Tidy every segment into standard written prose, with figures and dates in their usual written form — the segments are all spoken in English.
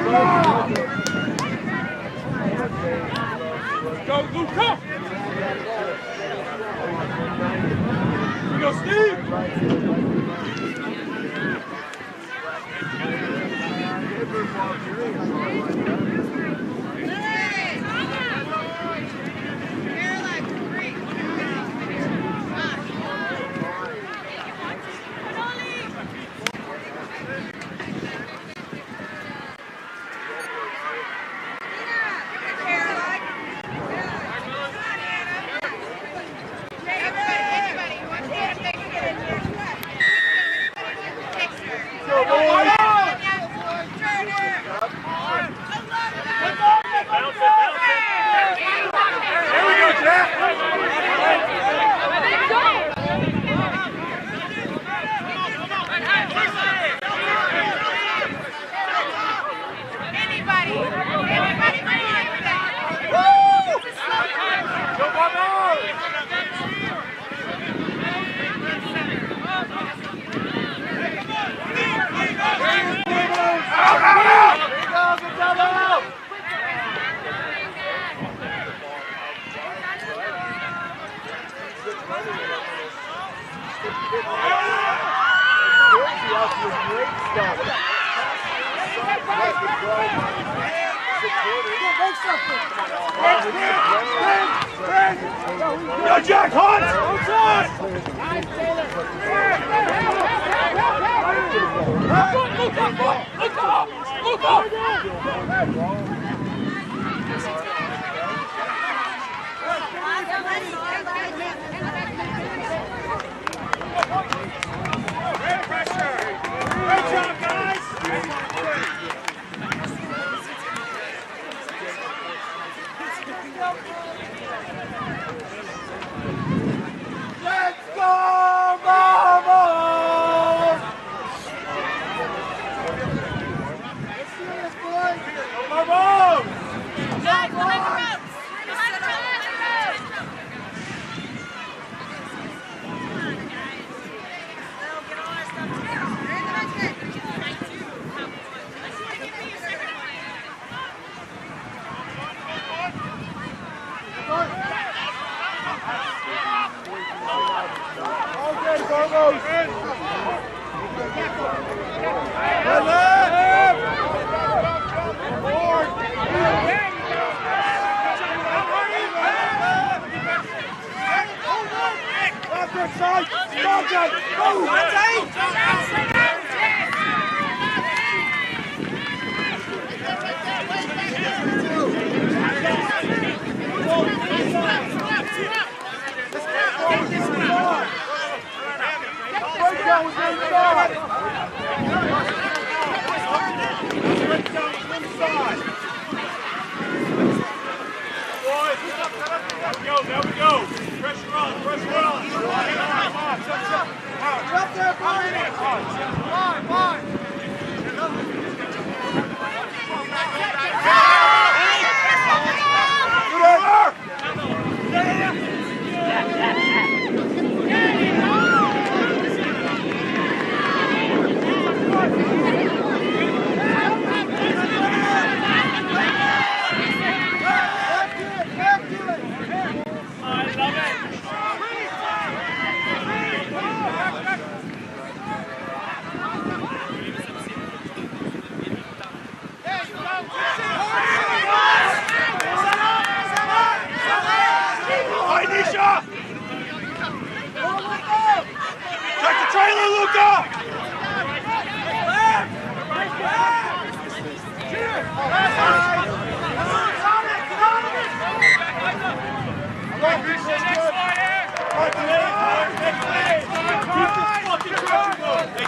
Go, Luca! Here we go, Steve! Yo, Jack, Hunt! Look up! Great job, guys! Let's go, Barbos! Let's do this, boys! Barbos! Guys, behind the ropes! Barbos! There we go. Pressure on. Pressure on. Come on. Get up there, Brian. Fine. Good over.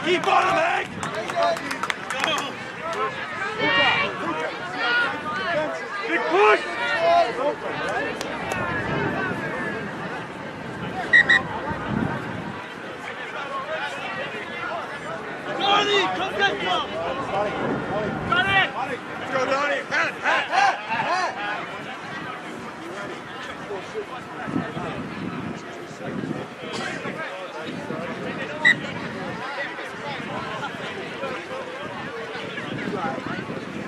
Keep on him, Hank! Big push! Donnie, come get him! Got it! Let's go, Donnie! Pat!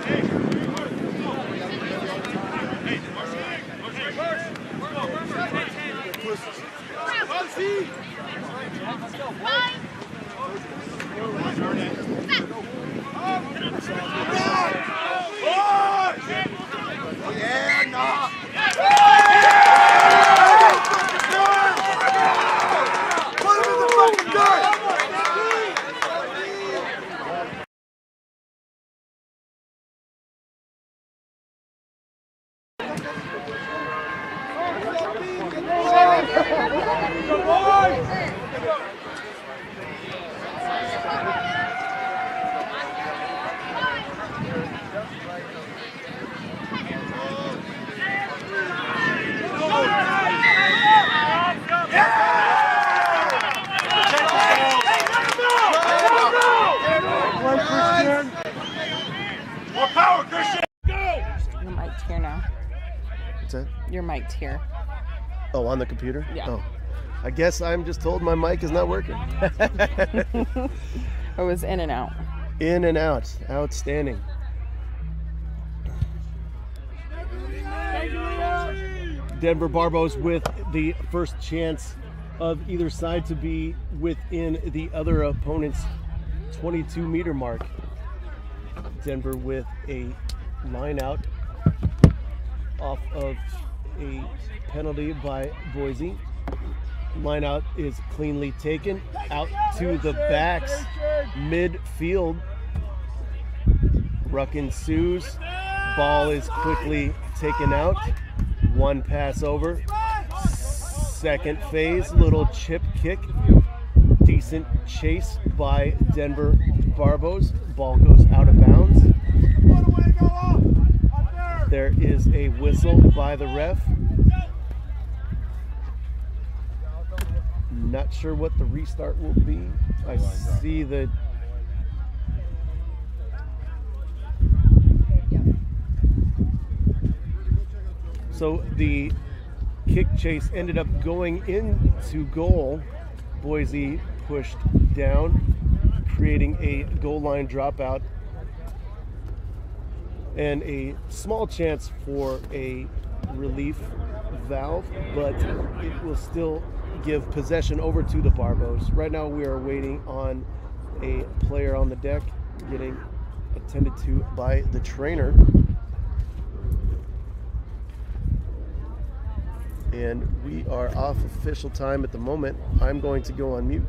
Hey! Yeah, no. Put him in the fucking dirt. More power, Christian! Go! Your mic's here now. What's that? Your mic's here. Oh, on the computer? Yeah. Oh. I guess I'm just told my mic is not working. It was in and out. In and out. Outstanding. Denver Barbos with the first chance of either side to be within the other opponent's 22-meter mark. Denver with a line out off of a penalty by Boise. Line out is cleanly taken out to the backs midfield. Ruck ensues. Ball is quickly taken out. One pass over. Second phase, little chip kick. Decent chase by Denver Barbos. Ball goes out of bounds. There is a whistle by the ref. Not sure what the restart will be. I see the so the kick chase ended up going into goal. Boise pushed down, creating a goal line dropout and a small chance for a relief valve, but it will still give possession over to the Barbos. Right now we are waiting on a player on the deck getting attended to by the trainer. And we are off official time at the moment. I'm going to go on mute.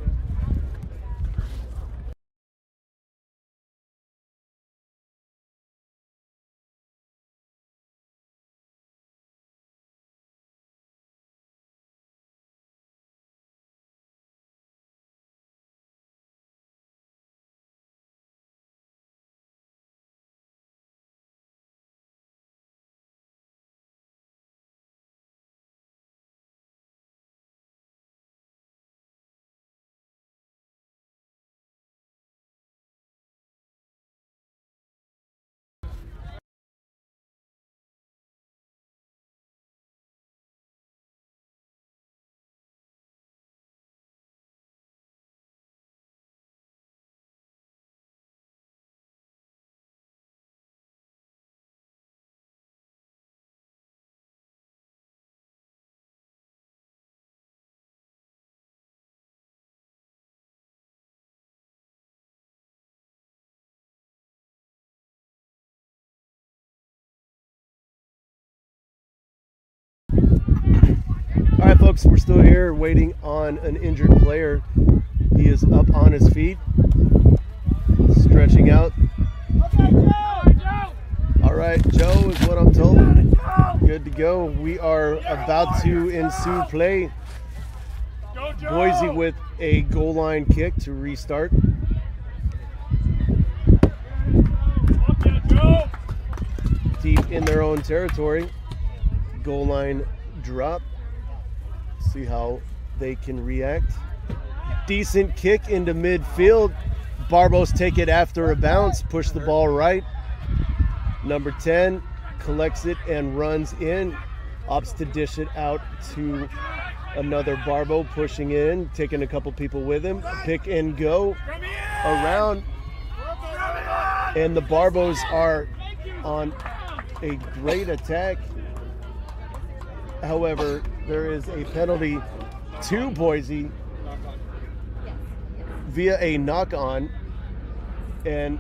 All right, folks, we're still here waiting on an injured player. He is up on his feet, stretching out. All right, Joe is what I'm told. Good to go. We are about to ensue play. Boise with a goal line kick to restart. Deep in their own territory. Goal line drop. See how they can react. Decent kick into midfield. Barbos take it after a bounce, push the ball right. Number 10 collects it and runs in. Opts to dish it out to another Barbo, pushing in, taking a couple people with him. Pick and go around. And the Barbos are on a great attack. However, there is a penalty to Boise via a knock-on, and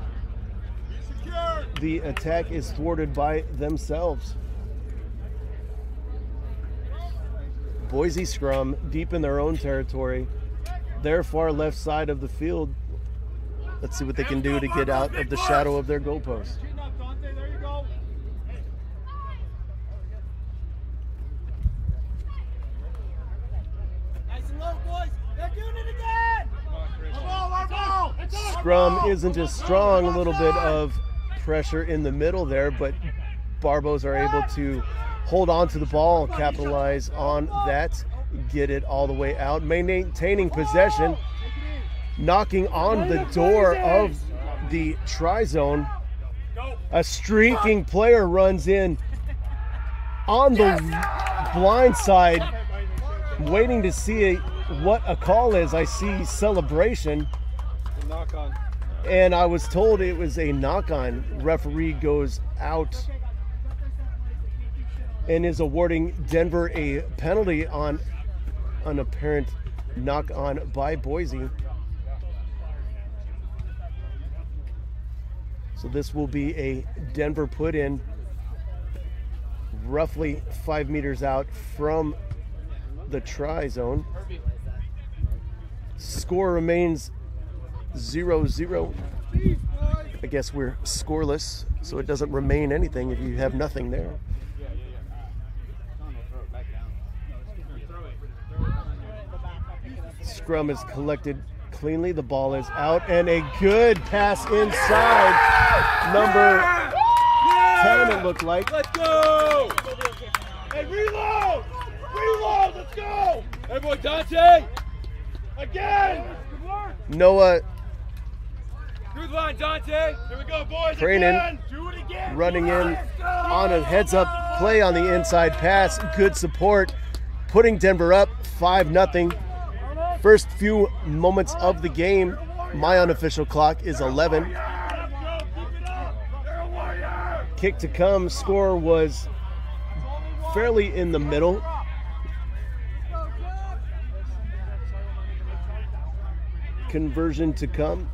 the attack is thwarted by themselves. Boise scrum deep in their own territory, their far left side of the field. Let's see what they can do to get out of the shadow of their goalpost. There you go. Nice and low, boys. They're doing it again. Our ball. Scrum isn't as strong, a little bit of pressure in the middle there, but Barbos are able to hold on to the ball, capitalize on that, get it all the way out, maintaining possession, knocking on the door of the tri-zone. A streaking player runs in on the blind side, waiting to see what a call is. I see celebration, and I was told it was a knock-on. Referee goes out and is awarding Denver a penalty on an apparent knock-on by Boise. So this will be a Denver put in roughly 5 meters out from the tri-zone. Score remains 0-0. I guess we're scoreless, so it doesn't remain anything if you have nothing there. Scrum is collected cleanly. The ball is out, and a good pass inside. Number 10, it looked like. Let's go. Hey, reload. Reload. Let's go. Everyone, Dante. Again. Noah Through the line, Dante. Here we go, boys. Cranen Again. Do it again. running in on a heads-up play on the inside pass. Good support, putting Denver up 5-0. First few moments of the game, my unofficial clock is 11. Kick to come, score was fairly in the middle. Conversion to come.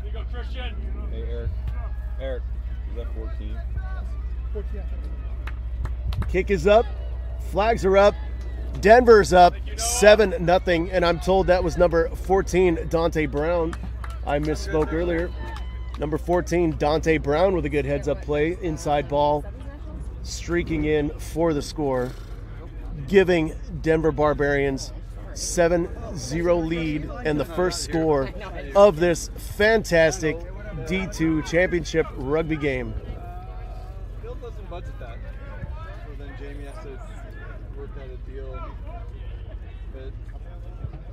Here you go, Christian. Hey, Eric. Eric, is that 14? Kick is up, flags are up, Denver's up 7-0, and I'm told that was number 14, Dante Brown. I misspoke earlier. Number 14, Dante Brown with a good heads-up play, inside ball, streaking in for the score, giving Denver Barbarians 7-0 lead and the first score of this fantastic D2 championship rugby game. Phil doesn't budget that. So then Jamie has to work out a deal. But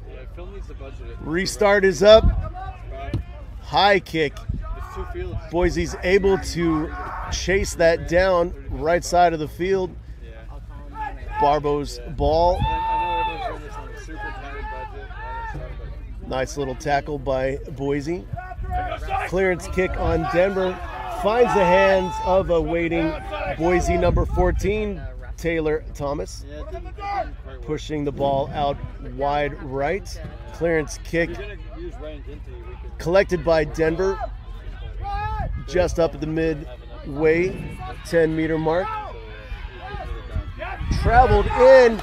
yeah, Phil needs to budget it. Restart is up. High kick. It's 2 fields. Boise's able to chase that down right side of the field. Yeah. Barbos ball. And I know everyone's doing this on a super tight budget. All that stuff, but Nice little tackle by Boise. Clearance kick on Denver. Finds the hands of a waiting Boise number 14, Taylor Thomas. yeah, it didn't quite work. Pushing the ball out wide right. Clearance kick If you're going to use range into you, we could collected by Denver. Just up at the midway, 10-meter mark. Traveled in.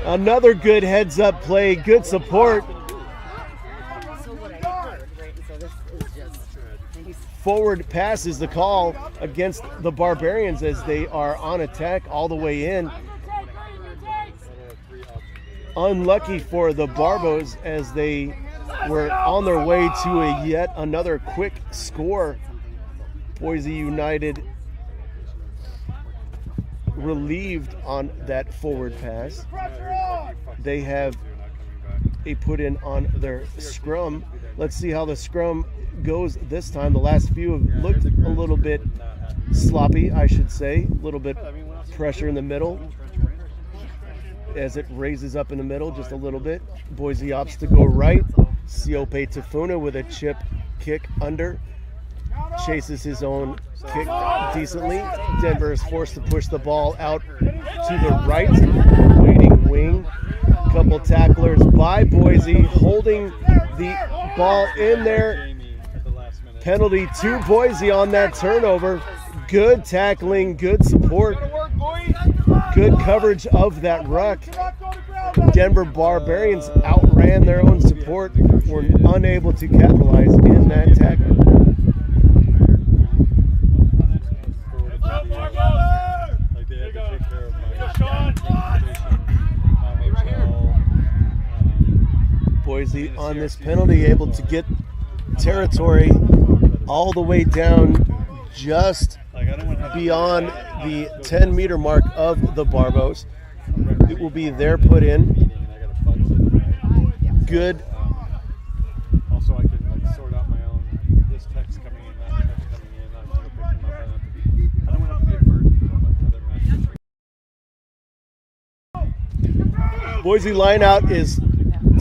Another good heads-up play. Good support. Forward pass is the call against the Barbarians as they are on attack all the way in. Unlucky for the Barbos as they were on their way to a yet another quick score. Boise United relieved on that forward pass. They have a put in on their scrum. Let's see how the scrum goes this time. The last few have looked a little bit sloppy, I should say. A little bit pressure in the middle as it raises up in the middle just a little bit. Boise opts to go right. Siope Tafuna with a chip kick under. Chases his own kick decently. Denver is forced to push the ball out to the right. Waiting wing. Couple tacklers by Boise, holding the ball in there. Jamie at the last minute. Penalty to Boise on that turnover. Good tackling, good support, good coverage of that ruck. Denver Barbarians outran their own support, were unable to capitalize in that tackle. Like they had to take care of my Boise on this penalty able to get territory all the way down just beyond the 10-meter mark of the Barbos. It will be their put in. Good. Also, I can like sort out my own. This text coming in, that text coming in. I'm gonna pick them up. I don't want to be a burden on other matches. Boise lineout is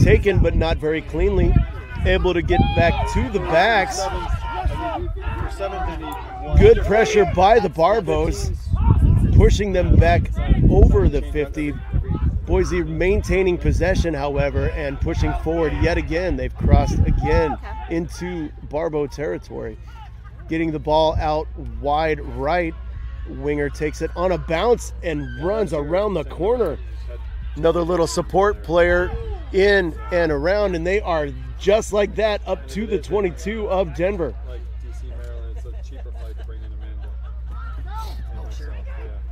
taken, but not very cleanly. Able to get back to the backs. For 7th, they need 1. Good pressure by the Barbos, pushing them back over the 50. Boise maintaining possession, however, and pushing forward yet again. They've crossed again into Barbo territory. Getting the ball out wide right. Winger takes it on a bounce and runs around the corner. Another little support player in and around, and they are just like that up to the 22 of Denver. Like DC, Maryland, it's a cheaper flight to bring in Amanda. Sure.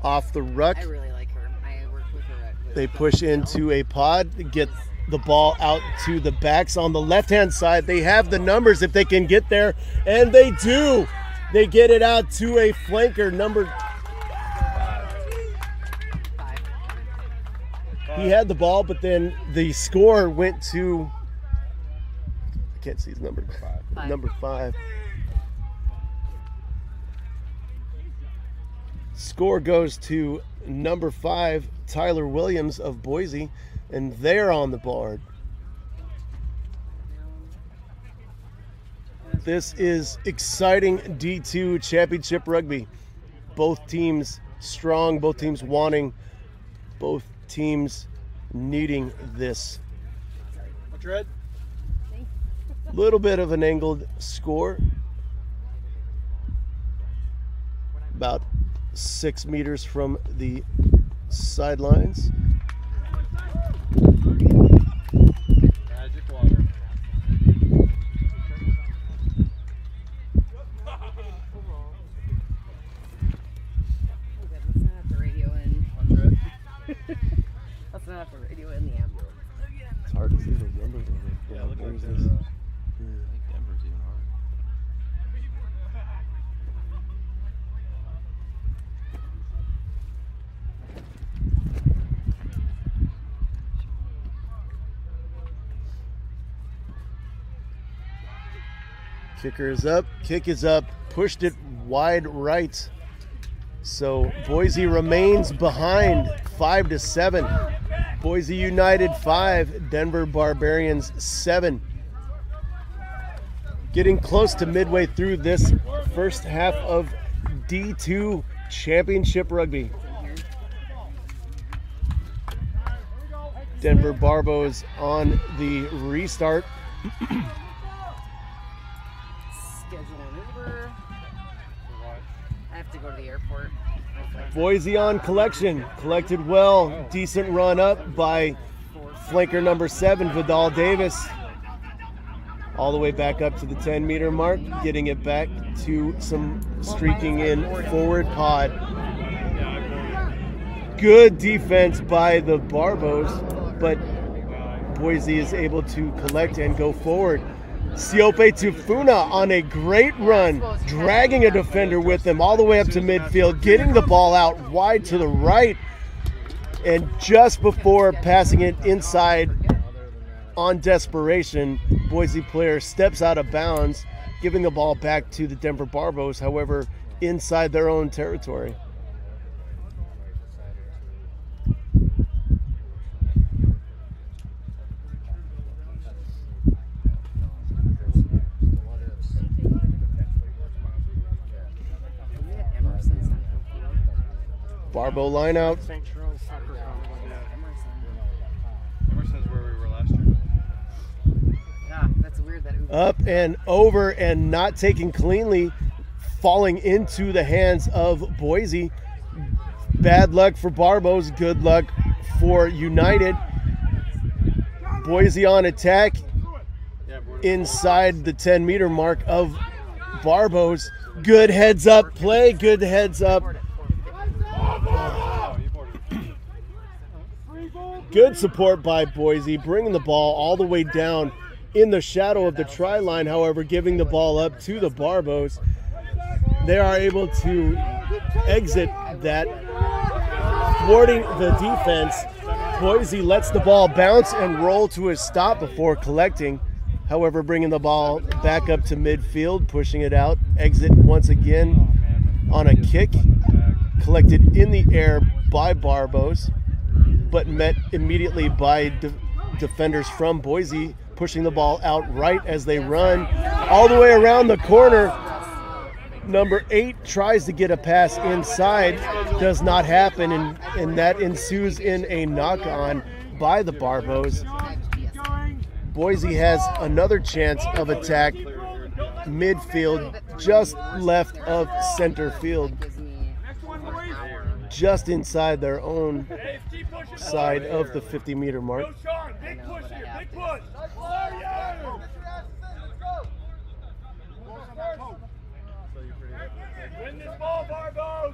Off the ruck. I really like her. I worked with her at They push into a pod, get the ball out to the backs on the left-hand side. They have the numbers if they can get there, and they do. They get it out to a flanker, number 5. He had the ball, but then the score went to, I can't see his number. 5. Number 5. Score goes to number 5, Tyler Williams of Boise, and they're on the board. This is exciting D2 championship rugby. Both teams strong, both teams wanting, both teams needing this. Dread. Little bit of an angled score. About 6 meters from the sidelines. Magic water. Let's not have the radio in. On Dread. Let's not have the radio in the ambulance. It's hard to see those numbers. Yeah, look like There's there's this. Denver's even harder. Kicker is up, kick is up, pushed it wide right. So Boise remains behind 5-7. Boise United 5, Denver Barbarians 7. Getting close to midway through this first half of D2 championship rugby. Denver Barbos on the restart. Schedule an Uber. I have to go to the airport. Boise on collection, collected well, decent run up by flanker number 7, Vidal Davis. All the way back up to the 10-meter mark, getting it back to some streaking in forward pod. Good defense by the Barbos, but Boise is able to collect and go forward. Siope Tufuna on a great run, dragging a defender with him all the way up to midfield, getting the ball out wide to the right, and just before passing it inside on desperation, Boise player steps out of bounds, giving the ball back to the Denver Barbos, however, inside their own territory. Barbo line out. Emerson's where we were last year. Yeah, that's weird that Up and over and not taken cleanly, falling into the hands of Boise. Bad luck for Barbos, good luck for United. Boise on attack inside the 10-meter mark of Barbos. Good heads up play, good heads up. Good support by Boise, bringing the ball all the way down in the shadow of the try line, however, giving the ball up to the Barbos. They are able to exit that, thwarting the defense. Boise lets the ball bounce and roll to a stop before collecting, however, bringing the ball back up to midfield, pushing it out. Exit once again on a kick, collected in the air by Barbos, but met immediately by defenders from Boise, pushing the ball out right as they run all the way around the corner. Number 8 tries to get a pass inside, does not happen, and that ensues in a knock-on by the Barbos. Boise has another chance of attack midfield, just left of center field, just inside their own side of the 50-meter mark. Big push here, big push. Win this ball, Barbos.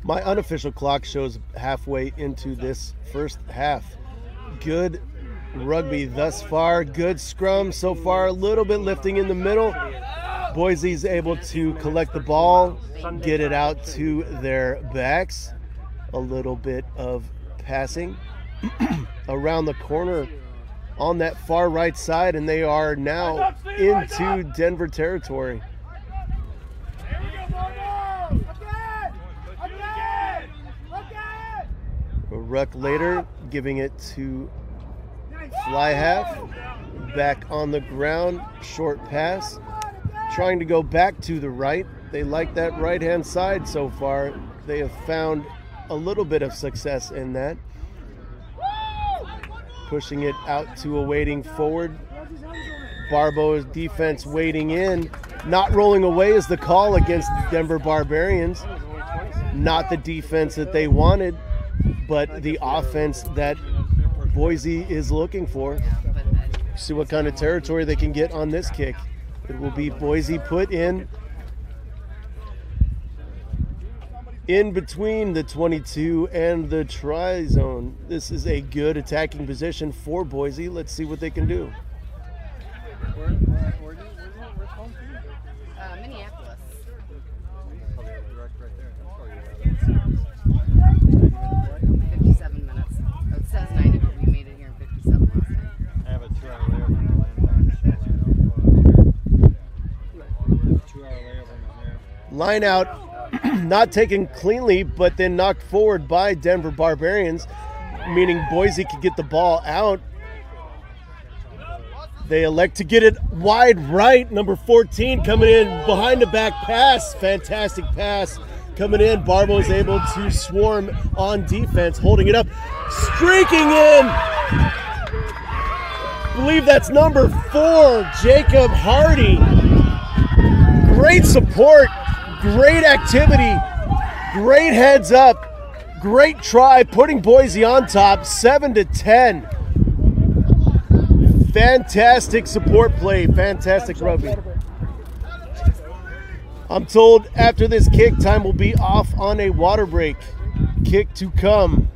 My unofficial clock shows halfway into this first half. Good rugby thus far. Good scrum so far. A little bit lifting in the middle. Boise's able to collect the ball, get it out to their backs. A little bit of passing around the corner on that far right side, and they are now into Denver territory. A ruck later, giving it to fly half, back on the ground, short pass, trying to go back to the right. They like that right-hand side so far. They have found a little bit of success in that. Pushing it out to a waiting forward. Barbos defense waiting in. Not rolling away is the call against the Denver Barbarians. Not the defense that they wanted, but the offense that Boise is looking for. See what kind of territory they can get on this kick. It will be Boise put in between the 22 and the try zone. This is a good attacking position for Boise. Let's see what they can do. Where's home for you? Minneapolis. Probably direct right there. That's probably 57 minutes. Oh, it says 90, but we made it here in 57 last time. I have a 2-hour layover in Orlando. 2-hour layover in there. Line out, not taken cleanly, but then knocked forward by Denver Barbarians, meaning Boise could get the ball out. They elect to get it wide right. Number 14 coming in behind the back pass. Fantastic pass coming in. Barbos able to swarm on defense, holding it up, streaking in. I believe that's number 4, Jacob Hardy. Great support, great activity, great heads up, great try, putting Boise on top, 7-10. Fantastic support play, fantastic rugby. I'm told after this kick, time will be off on a water break. Kick to come.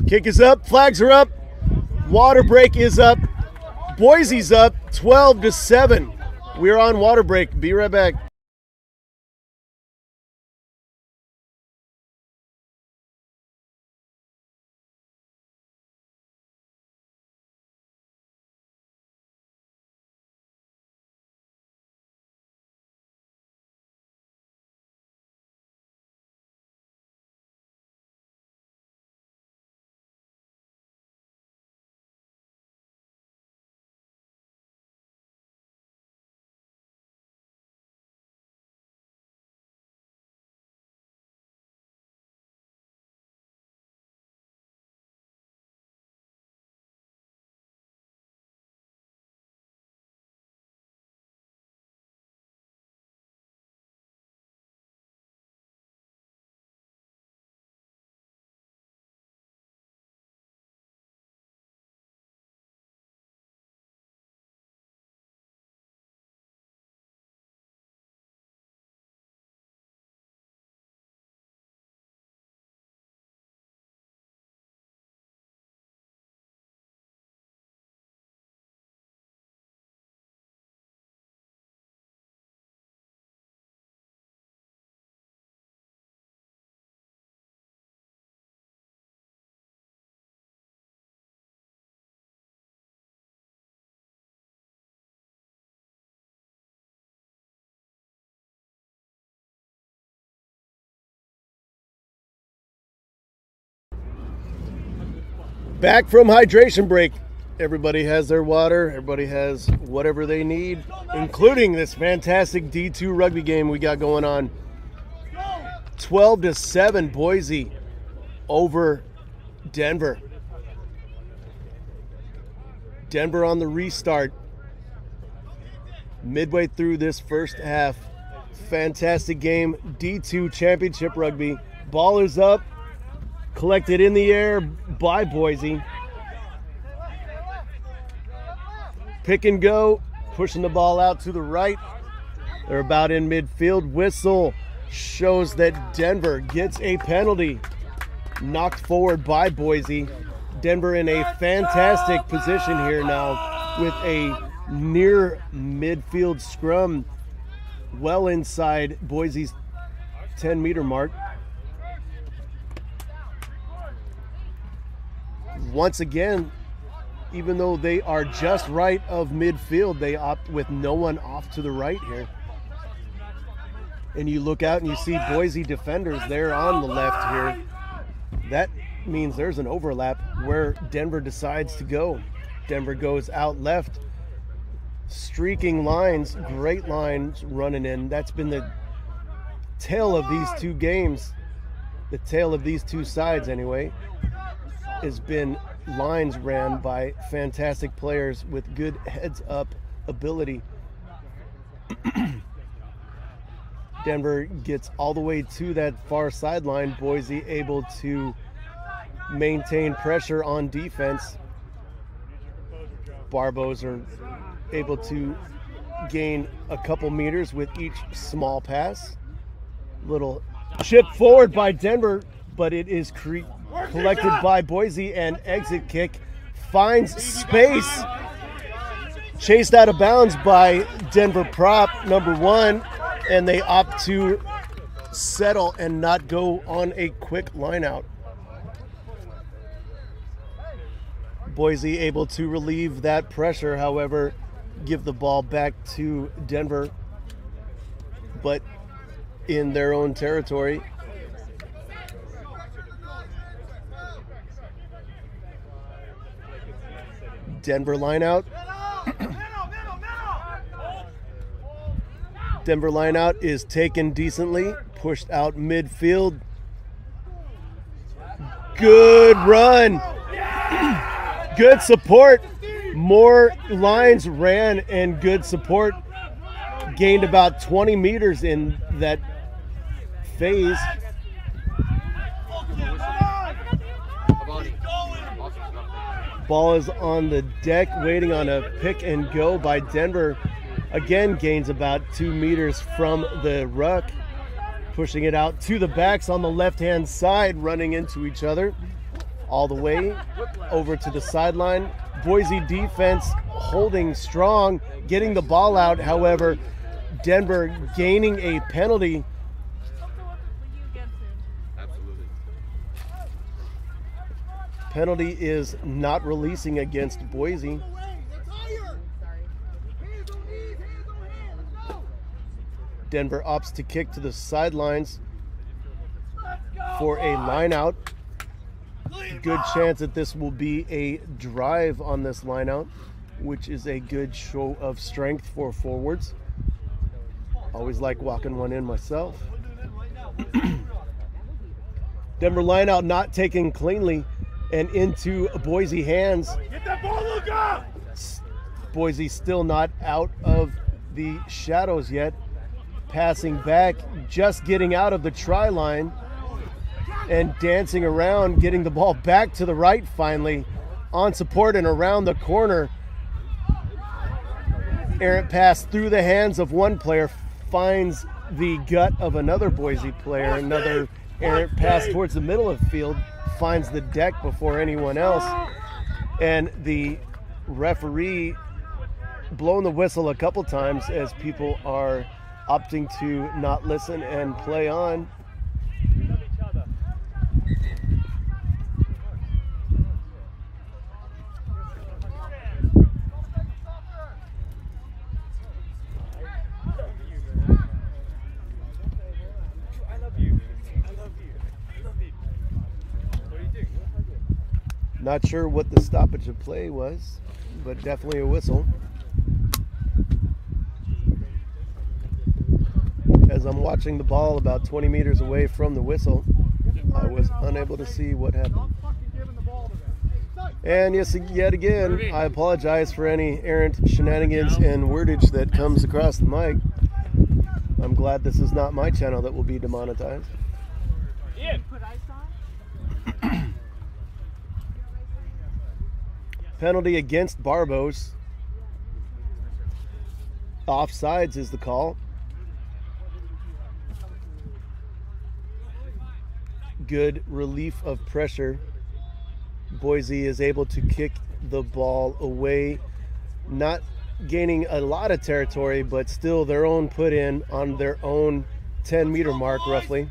Kick is up, flags are up, water break is up, Boise's up 12-7. We're on water break. Be right back. Back from hydration break. Everybody has their water. Everybody has whatever they need, including this fantastic D2 rugby game we got going on. 12-7 Boise over Denver. Denver on the restart. Midway through this first half. Fantastic game. D2 championship rugby. Ball is up. Collected in the air by Boise. Pick and go. Pushing the ball out to the right. They're about in midfield. Whistle shows that Denver gets a penalty. Knocked forward by Boise. Denver in a fantastic position here now with a near midfield scrum well inside Boise's 10-meter mark. Once again, even though they are just right of midfield, they opt with no one off to the right here. And you look out and you see Boise defenders there on the left here. That means there's an overlap where Denver decides to go. Denver goes out left. Streaking lines, great lines running in. That's been the tale of these two games. The tale of these two sides anyway has been lines ran by fantastic players with good heads up ability. Denver gets all the way to that far sideline. Boise able to maintain pressure on defense. Barbos are able to gain a couple meters with each small pass. Little chip forward by Denver, but it is collected by Boise, and exit kick finds space. Chased out of bounds by Denver prop number 1, and they opt to settle and not go on a quick line out. Boise able to relieve that pressure, however, give the ball back to Denver, but in their own territory. Denver line out. Denver line out is taken decently, pushed out midfield. Good run. Good support. More lines ran and good support. Gained about 20 meters in that phase. Ball is on the deck, waiting on a pick and go by Denver. Again, gains about 2 meters from the ruck. Pushing it out to the backs on the left-hand side, running into each other. All the way over to the sideline. Boise defense holding strong, getting the ball out. However, Denver gaining a penalty. Penalty is not releasing against Boise. Denver opts to kick to the sidelines for a line out. Good chance that this will be a drive on this line out, which is a good show of strength for forwards. Always like walking one in myself. Denver line out not taken cleanly and into Boise hands. Get that ball, Luka! Boise still not out of the shadows yet. Passing back, just getting out of the try line and dancing around, getting the ball back to the right finally, on support and around the corner. Errant pass through the hands of one player, finds the gut of another Boise player. Another errant pass towards the middle of the field, finds the deck before anyone else. And the referee blown the whistle a couple times as people are opting to not listen and play on. Not sure what the stoppage of play was, but definitely a whistle. As I'm watching the ball about 20 meters away from the whistle, I was unable to see what happened. And yes, yet again, I apologize for any errant shenanigans and wordage that comes across the mic. I'm glad this is not my channel that will be demonetized. Penalty against Barbos. Offsides is the call. Good relief of pressure. Boise is able to kick the ball away, not gaining a lot of territory, but still their own put in on their own 10-meter mark roughly.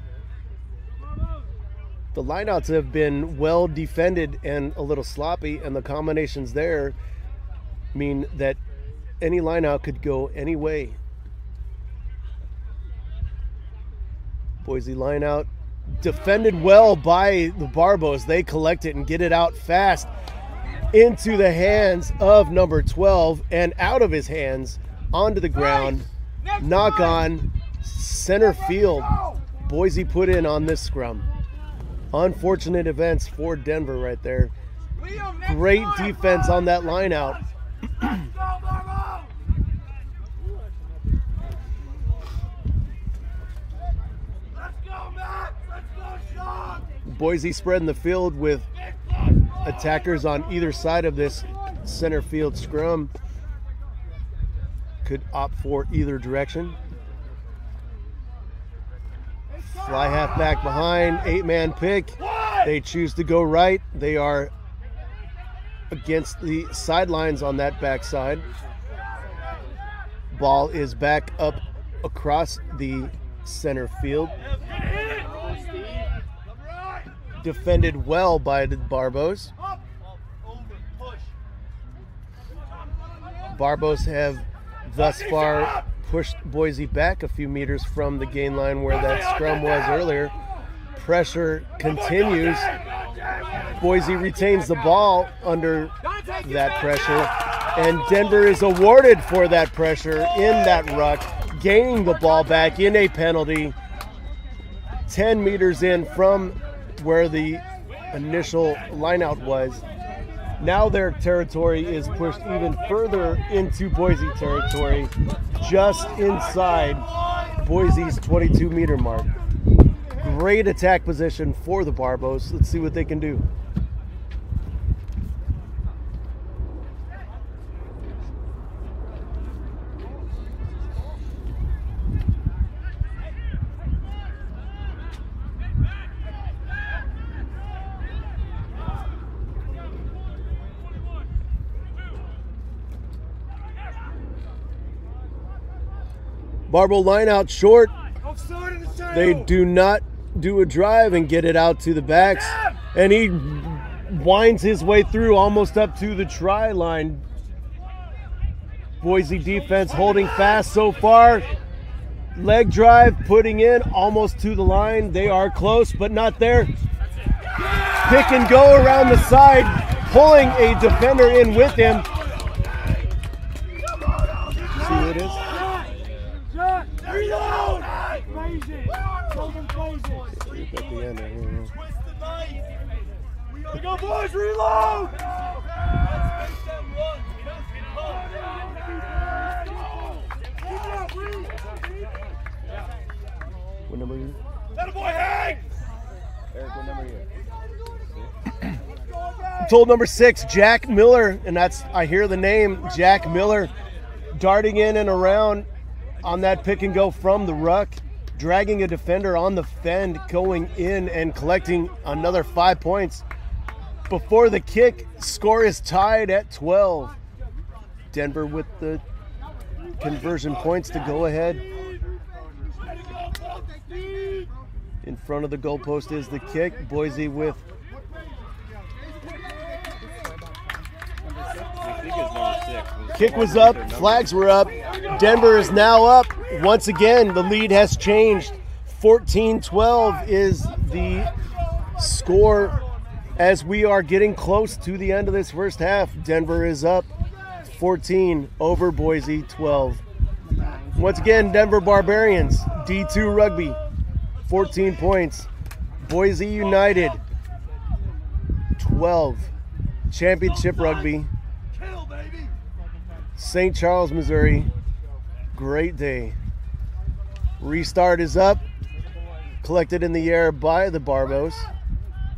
The lineouts have been well defended and a little sloppy, and the combinations there mean that any lineout could go any way. Boise lineout defended well by the Barbos. They collect it and get it out fast into the hands of number 12 and out of his hands onto the ground. Knock on center field. Boise put in on this scrum. Unfortunate events for Denver right there. Great defense on that line out. Boise spreading the field with attackers on either side of this center field scrum. Could opt for either direction. Fly half back behind, 8-man pick. They choose to go right. They are against the sidelines on that backside. Ball is back up across the center field. Defended well by the Barbos. Barbos have thus far pushed Boise back a few meters from the gain line where that scrum was earlier. Pressure continues. Boise retains the ball under that pressure, and Denver is awarded for that pressure in that ruck, gaining the ball back in a penalty 10 meters in from where the initial lineout was. Now their territory is pushed even further into Boise territory, just inside Boise's 22-meter mark. Great attack position for the Barbos. Let's see what they can do. Barbo line out short. They do not do a drive and get it out to the backs. And he winds his way through almost up to the try line. Boise defense holding fast so far. Leg drive, putting in almost to the line. They are close, but not there. Pick and go around the side, pulling a defender in with him. See who it is? Reload! At the end, We go, boys, reload! What number are you? Let a boy hang! Eric, what number are you? Told number 6, Jack Miller, and that's, I hear the name, Jack Miller, darting in and around on that pick and go from the ruck, dragging a defender on the fend, going in and collecting another 5 points. Before the kick, score is tied at 12. Denver with the conversion points to go ahead. In front of the goalpost is the kick. Boise with kick was up, flags were up. Denver is now up. Once again, the lead has changed. 14-12 is the score As we are getting close to the end of this first half, Denver is up 14 over Boise 12. Once again, Denver Barbarians, D2 rugby, 14 points. Boise United, 12. Championship rugby, St. Charles, Missouri, great day. Restart is up, collected in the air by the Barbos.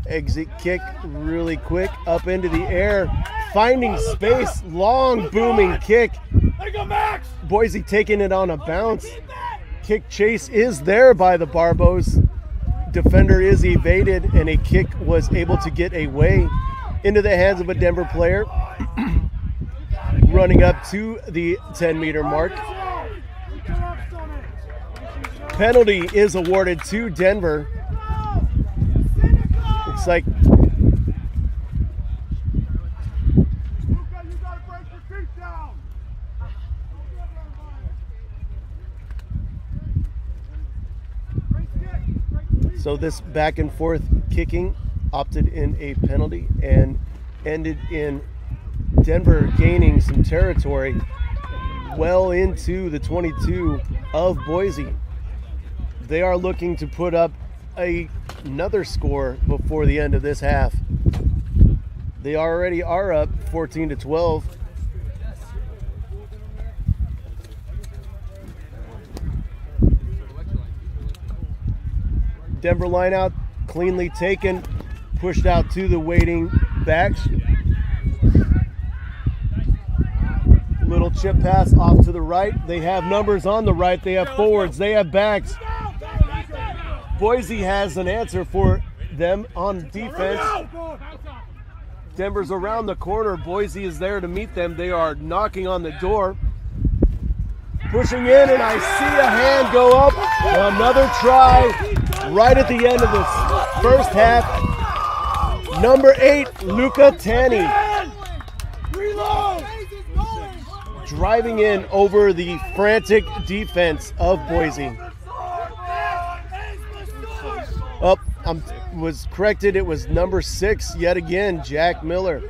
Exit kick really quick, up into the air, finding space, long booming kick. Boise taking it on a bounce. Kick chase is there by the Barbos. Defender is evaded, and a kick was able to get away into the hands of a Denver player. Running up to the 10-meter mark. Penalty is awarded to Denver. Looks like so this back and forth kicking opted in a penalty and ended in Denver gaining some territory well into the 22 of Boise. They are looking to put up another score before the end of this half. They already are up 14-12. Denver line out, cleanly taken, pushed out to the waiting backs. Little chip pass off to the right. They have numbers on the right. They have forwards. They have backs. Boise has an answer for them on defense. Denver's around the corner. Boise is there to meet them. They are knocking on the door. Pushing in, and I see a hand go up. Another try right at the end of this first half. Number 8, Luca Tani. Driving in over the frantic defense of Boise. Oh, was corrected. It was number 6 yet again, Jack Miller.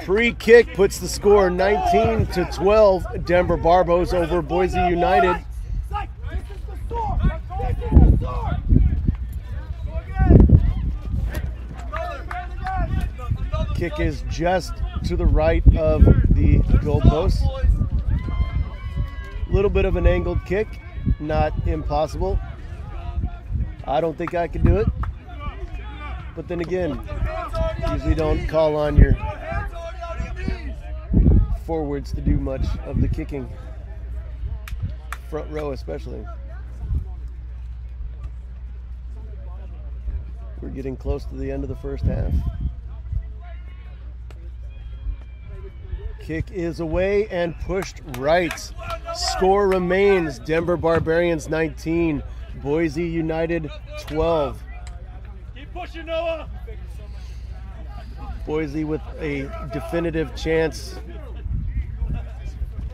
Free kick puts the score 19-12. Denver Barbos over Boise United. Kick is just to the right of the goalpost. Little bit of an angled kick, not impossible. I don't think I could do it. But then again, usually don't call on your forwards to do much of the kicking. Front row especially. We're getting close to the end of the first half. Kick is away and pushed right. Score remains Denver Barbarians 19, Boise United 12. Keep pushing, Noah. Boise with a definitive chance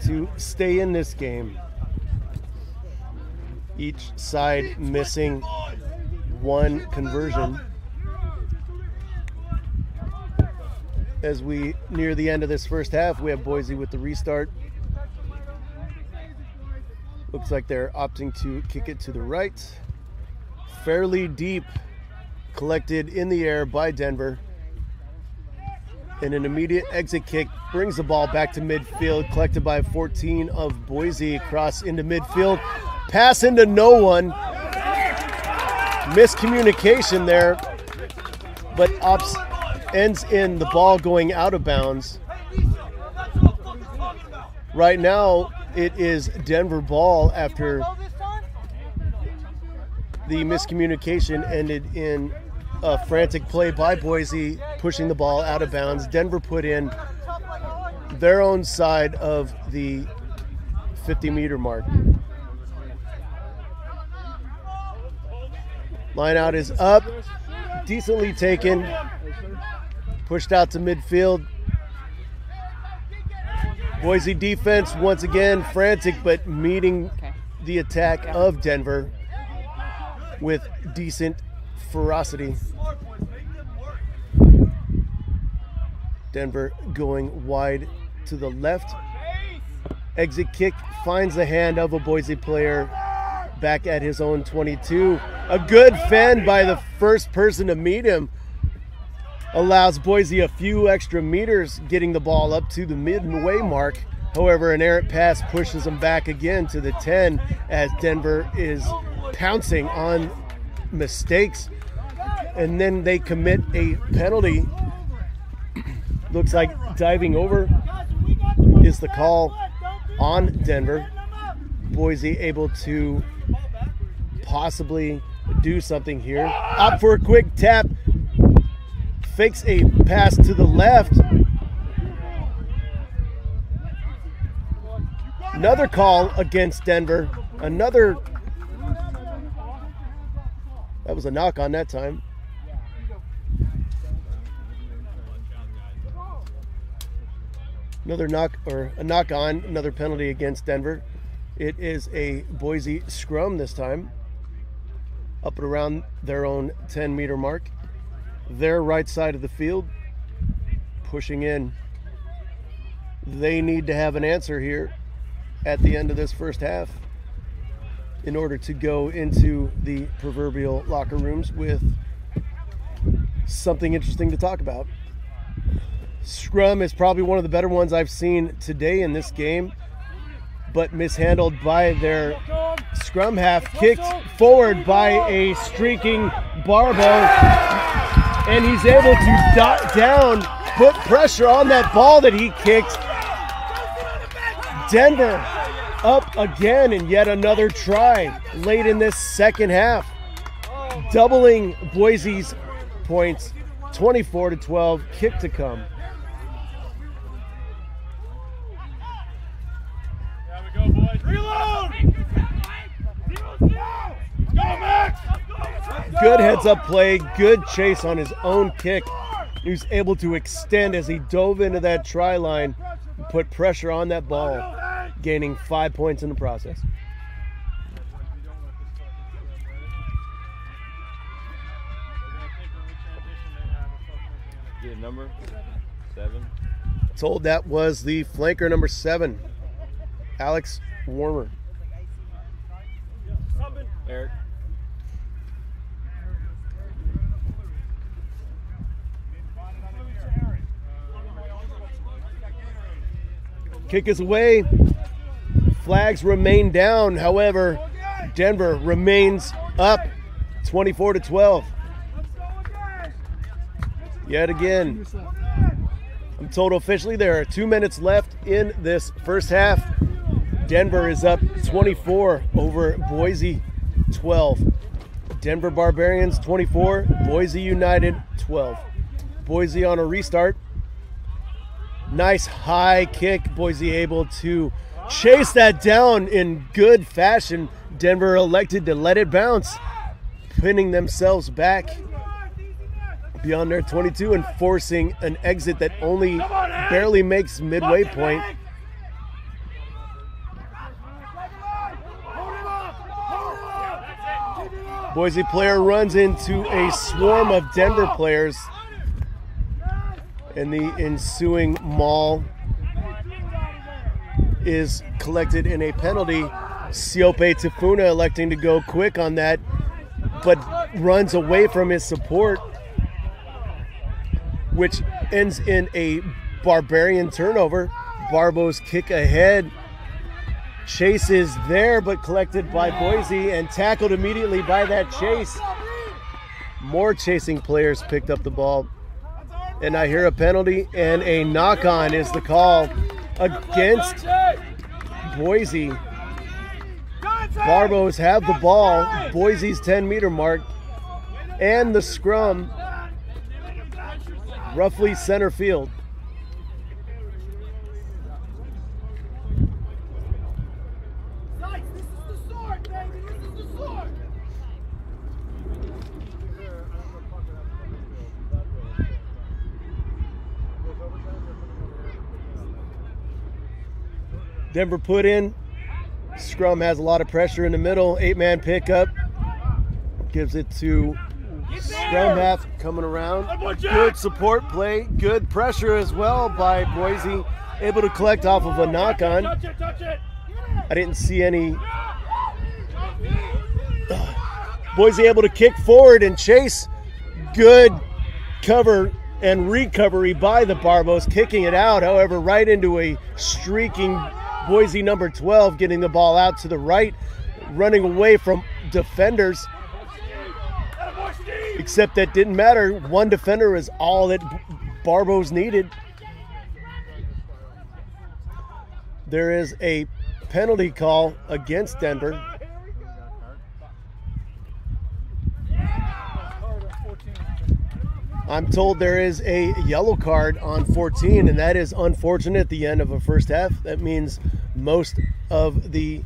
to stay in this game. Each side missing one conversion. As we near the end of this first half, we have Boise with the restart. Looks like they're opting to kick it to the right. Fairly deep, collected in the air by Denver. And an immediate exit kick brings the ball back to midfield, collected by 14 of Boise, across into midfield. Pass into no one. Miscommunication there, but ends in the ball going out of bounds. Right now, it is Denver ball after the miscommunication ended in a frantic play by Boise, pushing the ball out of bounds. Denver put in their own side of the 50-meter mark. Line out is up, decently taken, pushed out to midfield. Boise defense once again frantic, but meeting the attack of Denver. with decent ferocity. Denver going wide to the left. Exit kick finds the hand of a Boise player back at his own 22. A good fend by the first person to meet him allows Boise a few extra meters, getting the ball up to the midway mark. However, an errant pass pushes them back again to the 10 as Denver is pouncing on mistakes. And then they commit a penalty. Looks like diving over is the call on Denver. Boise able to possibly do something here. Up for a quick tap. Fakes a pass to the left. Another call against Denver. That was a knock on that time. Another knock on, another penalty against Denver. It is a Boise scrum this time. Up and around their own 10-meter mark. Their right side of the field, pushing in. They need to have an answer here at the end of this first half in order to go into the proverbial locker rooms with something interesting to talk about. Scrum is probably one of the better ones I've seen today in this game, but mishandled by their scrum half, kicked forward by a streaking Barbo, and he's able to dot down, put pressure on that ball that he kicked. Denver up again in yet another try late in this second half, doubling Boise's points, 24-12, kick to come. There we go, boys. Reload! Go, Max! Good heads-up play, good chase on his own kick. He was able to extend as he dove into that try line and put pressure on that ball, gaining 5 points in the process. Yeah, number 7. Told that was the flanker number 7, Alex Warmer. Eric. Kick is away. Flags remain down. However, Denver remains up 24-12. Yet again, I'm told officially there are 2 minutes left in this first half. Denver is up 24 over Boise 12. Denver Barbarians 24, Boise United 12. Boise on a restart. Nice high kick. Boise able to chase that down in good fashion. Denver elected to let it bounce, pinning themselves back beyond their 22 and forcing an exit that only barely makes midway point. Boise player runs into a swarm of Denver players, and the ensuing maul is collected in a penalty. Siope Tafuna electing to go quick on that, but runs away from his support, which ends in a Barbarian turnover. Barbos kick ahead. Chase is there, but collected by Boise and tackled immediately by that chase. More chasing players picked up the ball. And I hear a penalty, and a knock-on is the call against Boise. Barbos have the ball, Boise's 10-meter mark, and the scrum, roughly center field. Denver put in. Scrum has a lot of pressure in the middle. 8-man pickup. Gives it to scrum half coming around. Good support play. Good pressure as well by Boise. Able to collect off of a knock on. I didn't see any. Boise able to kick forward and chase. Good cover and recovery by the Barbos, kicking it out, however, right into a streaking Boise number 12, getting the ball out to the right, running away from defenders. Except that didn't matter. One defender is all that Barbos needed. There is a penalty call against Denver. I'm told there is a yellow card on 14, and that is unfortunate at the end of a first half. That means most of the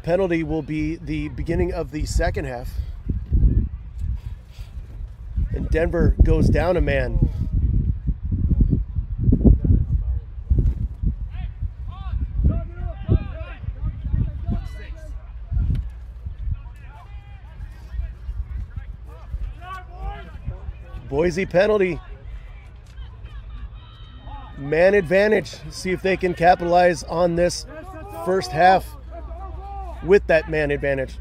penalty will be the beginning of the second half. And Denver goes down a man. Boise penalty. Man advantage. See if they can capitalize on this first half with that man advantage.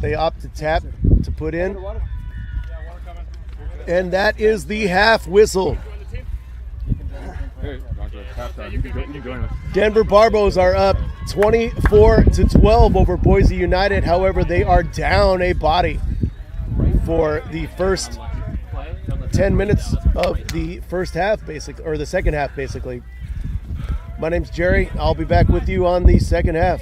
They opt to tap to put in. And that is the half whistle. Denver Barbos are up 24-12 over Boise United. However, they are down a body for the first 10 minutes of the first half, basically, or the second half, basically. My name's Jerry. I'll be back with you on the second half.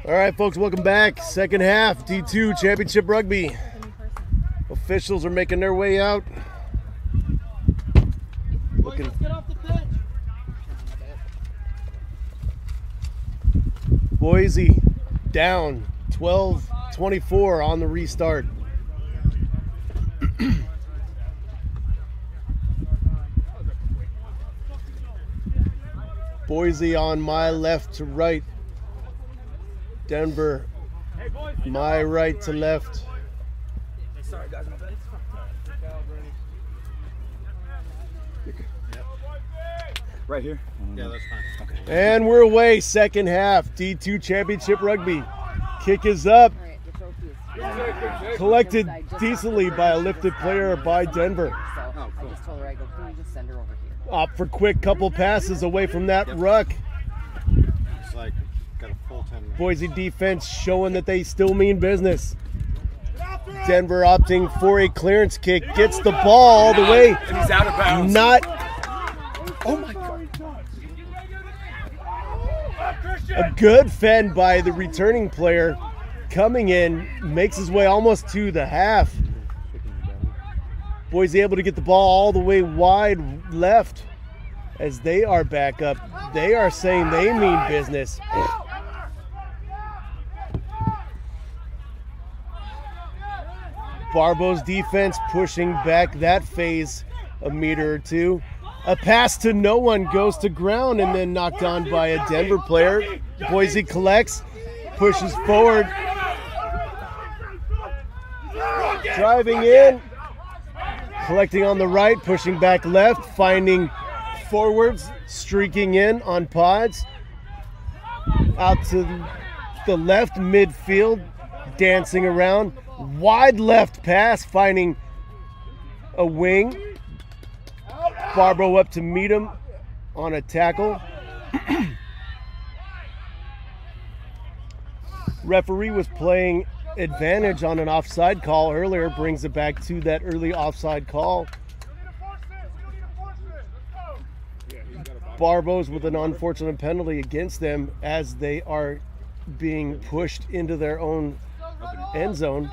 All right, folks, welcome back. Second half, D2 Championship Rugby. Officials are making their way out. Looking. Boise down 12-24 on the restart. Boise on my left to right. Denver, my right to left. Sorry, guys. Right here? Yeah, that's fine. Okay. And we're away, second half. D2 Championship Rugby. Kick is up. All right, the trophy is Collected decently by a lifted player by Denver. So I just told her, I go, can you just send her over here? Up for quick couple passes away from that ruck. It's like got a full 10 minutes. Boise defense showing that they still mean business. Denver opting for a clearance kick. Gets the ball all the way. And he's out of bounds. Not Oh my God. a good fend by the returning player. Coming in, makes his way almost to the half. Boise able to get the ball all the way wide left as they are back up. They are saying they mean business. Barbos defense pushing back that phase a meter or two. A pass to no one goes to ground and then knocked on by a Denver player. Boise collects, pushes forward. Driving in, collecting on the right, pushing back left, finding forwards, streaking in on pods. Out to the left midfield, dancing around. Wide left pass, finding a wing. Barbo up to meet him on a tackle. Referee was playing advantage on an offside call earlier, brings it back to that early offside call. Barbos with an unfortunate penalty against them as they are being pushed into their own end zone.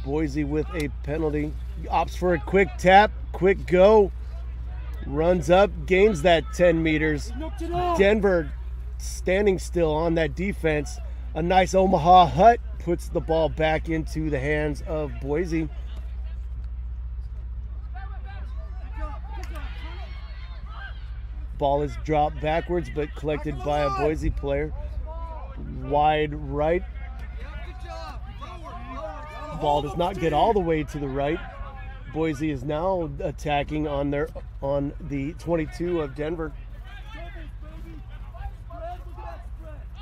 Boise with a penalty, opts for a quick tap, quick go, runs up, gains that 10 meters. Denver standing still on that defense. A nice Omaha hut puts the ball back into the hands of Boise. Ball is dropped backwards but collected by a Boise player. Wide right. Ball does not get all the way to the right. Boise is now attacking on the 22 of Denver.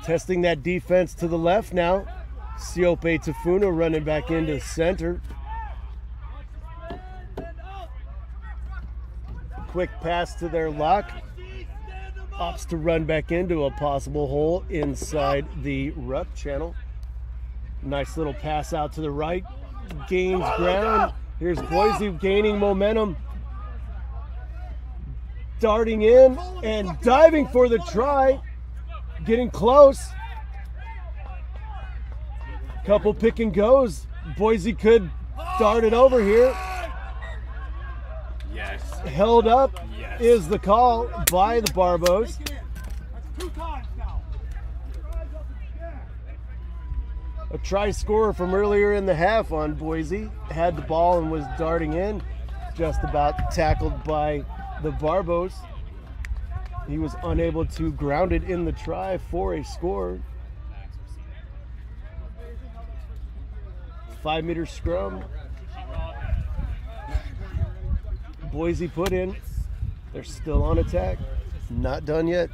Testing that defense to the left now. Siope Tafuna running back into center. Quick pass to their lock. Opts to run back into a possible hole inside the ruck channel. Nice little pass out to the right. Gains ground. Here's Boise gaining momentum. Darting in and diving for the try. Getting close. Couple pick and goes. Boise could dart it over here. Yes. Held up Yes. is the call by the Barbos. A try scorer from earlier in the half on Boise. Had the ball and was darting in. Just about tackled by the Barbos. He was unable to ground it in the try for a score. 5-meter scrum. Boise put in. They're still on attack. Not done yet.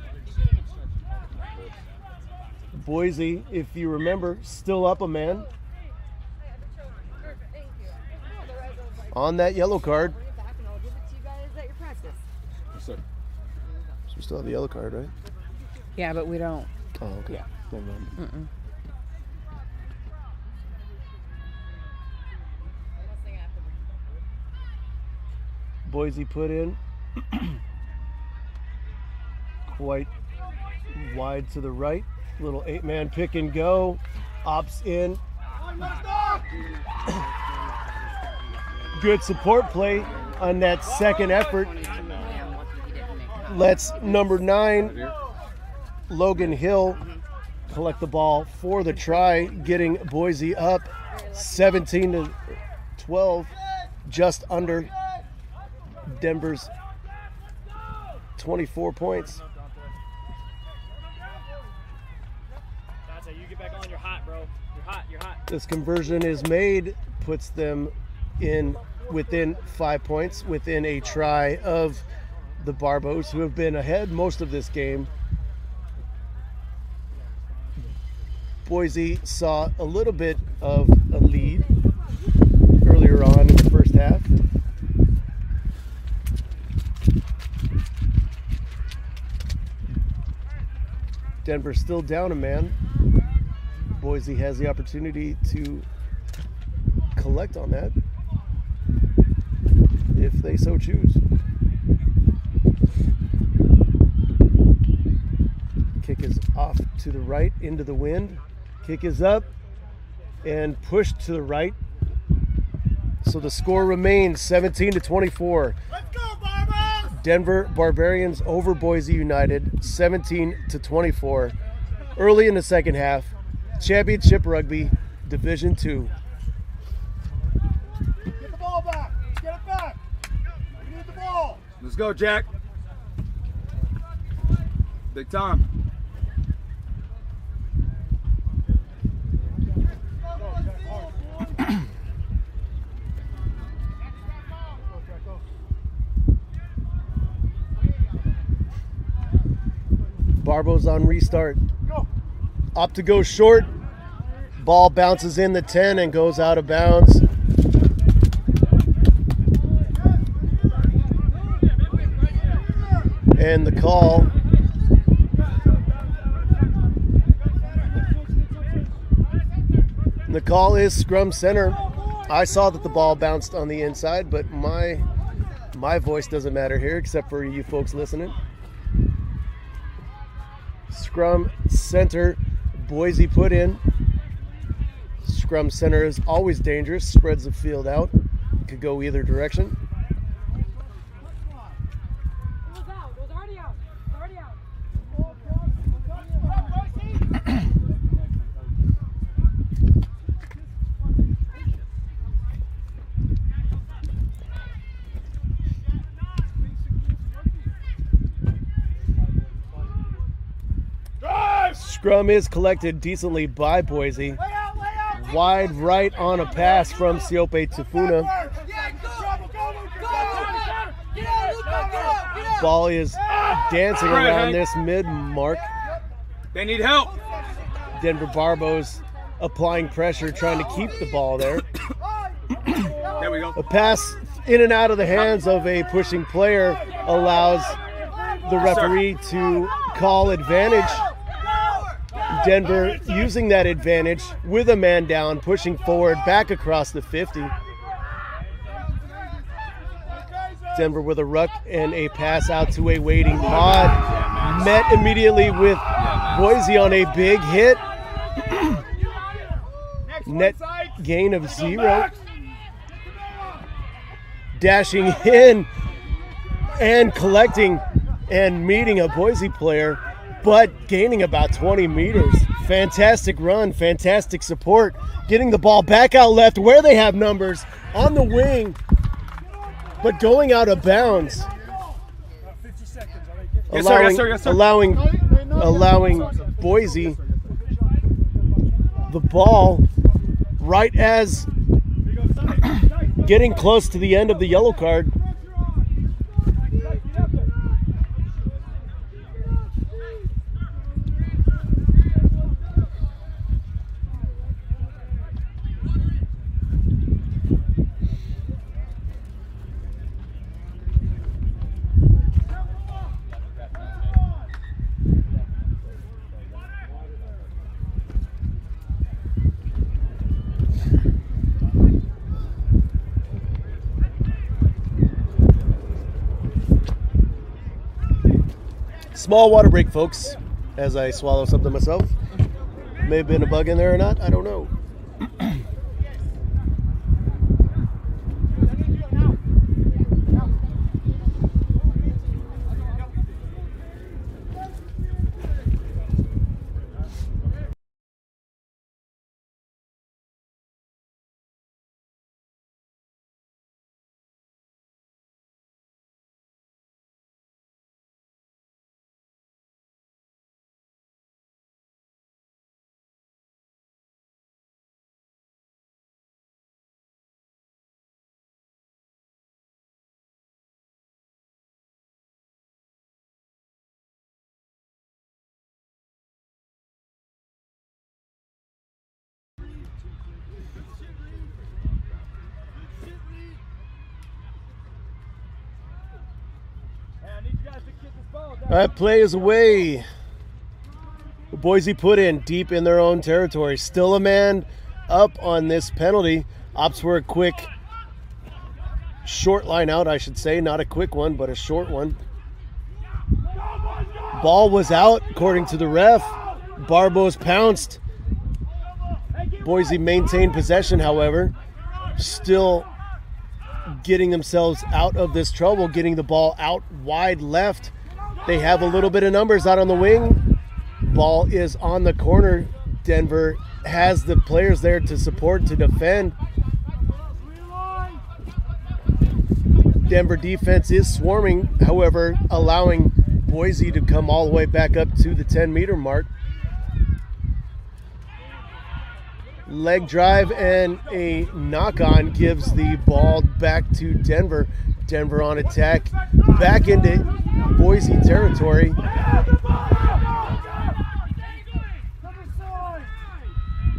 Boise, if you remember, still up a man. On that yellow card. Yes, sir. So we still have the yellow card, right? Yeah, but we don't. Oh, okay. Yeah. Never mind. Boise put in. Quite Wide to the right. Little 8-man pick and go. Ops in. Good support play on that second effort. Let's number 9, Logan Hill, collect the ball for the try, getting Boise up 17-12, just under Denver's 24 points. You get back on, you're hot, bro. You're hot. This conversion is made, puts them in within 5 points, within a try of the Barbos, who have been ahead most of this game. Boise saw a little bit of a lead earlier on in the first half. Denver still down a man. Boise has the opportunity to collect on that if they so choose. Kick is off to the right into the wind. Kick is up and pushed to the right. So the score remains 17-24. Let's go, Barbos! Denver Barbarians over Boise United, 17-24. Early in the second half, Championship Rugby, Division II. Get the ball back. Get it back. We need the ball. Let's go, Jack. Big time. Barbos on restart. Go. Up to go short. Ball bounces in the 10 and goes out of bounds. And the call. The call is scrum center. I saw that the ball bounced on the inside, but my voice doesn't matter here except for you folks listening. Scrum center, Boise put in. Scrum center is always dangerous, spreads the field out. Could go either direction. Scrum is collected decently by Boise. Wide right on a pass from Siope Tafuna. Ball is dancing around this mid-mark. They need help. Denver Barbos applying pressure, trying to keep the ball there. There we go. A pass in and out of the hands of a pushing player allows the referee to call advantage. Denver using that advantage with a man down, pushing forward back across the 50. Denver with a ruck and a pass out to a waiting Pod. Met immediately with Boise on a big hit. Net gain of 0. Dashing in and collecting and meeting a Boise player, but gaining about 20 meters. Fantastic run, fantastic support. Getting the ball back out left where they have numbers on the wing, but going out of bounds. 50 seconds. Allowing Boise the ball right as getting close to the end of the yellow card. Small water break, folks. as I swallow something myself. May have been a bug in there or not. I don't know. All right, play is away. Boise put in deep in their own territory. Still a man up on this penalty. Ops were a quick, short line out, I should say. Not a quick one, but a short one. Ball was out, according to the ref. Barbos pounced. Boise maintained possession, however. Still getting themselves out of this trouble, getting the ball out wide left. They have a little bit of numbers out on the wing. Ball is on the corner. Denver has the players there to support, to defend. Denver defense is swarming, however, allowing Boise to come all the way back up to the 10-meter mark. Leg drive and a knock-on gives the ball back to Denver. Denver on attack, back into Boise territory.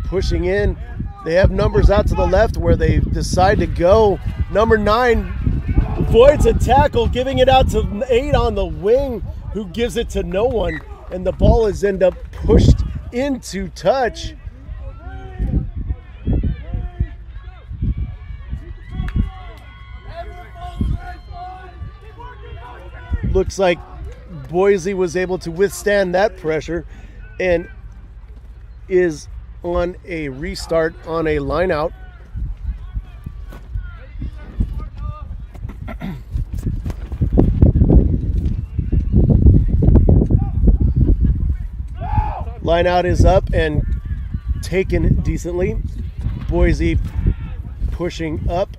Pushing in. They have numbers out to the left where they decide to go. Number 9 avoids a tackle, giving it out to 8 on the wing, who gives it to no one. And the ball is end up pushed into touch. Looks like Boise was able to withstand that pressure and is on a restart on a line out. Line out is up and taken decently. Boise pushing up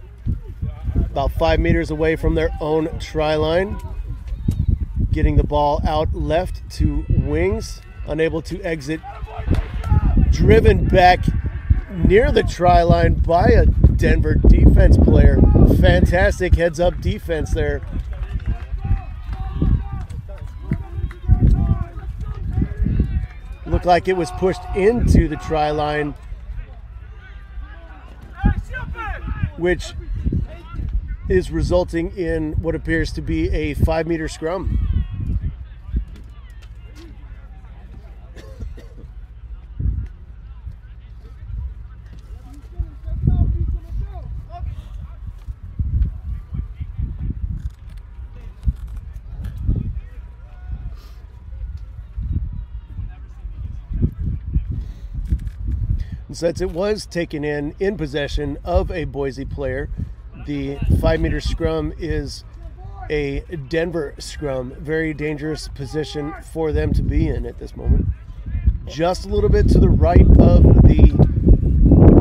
about 5 meters away from their own try line. Getting the ball out left to wings, unable to exit. Driven back near the try line by a Denver defense player. Fantastic heads-up defense there. Looked like it was pushed into the try line, which is resulting in what appears to be a 5-meter scrum. Since it was taken in possession of a Boise player, the 5-meter scrum is a Denver scrum. Very dangerous position for them to be in at this moment. Just a little bit to the right of the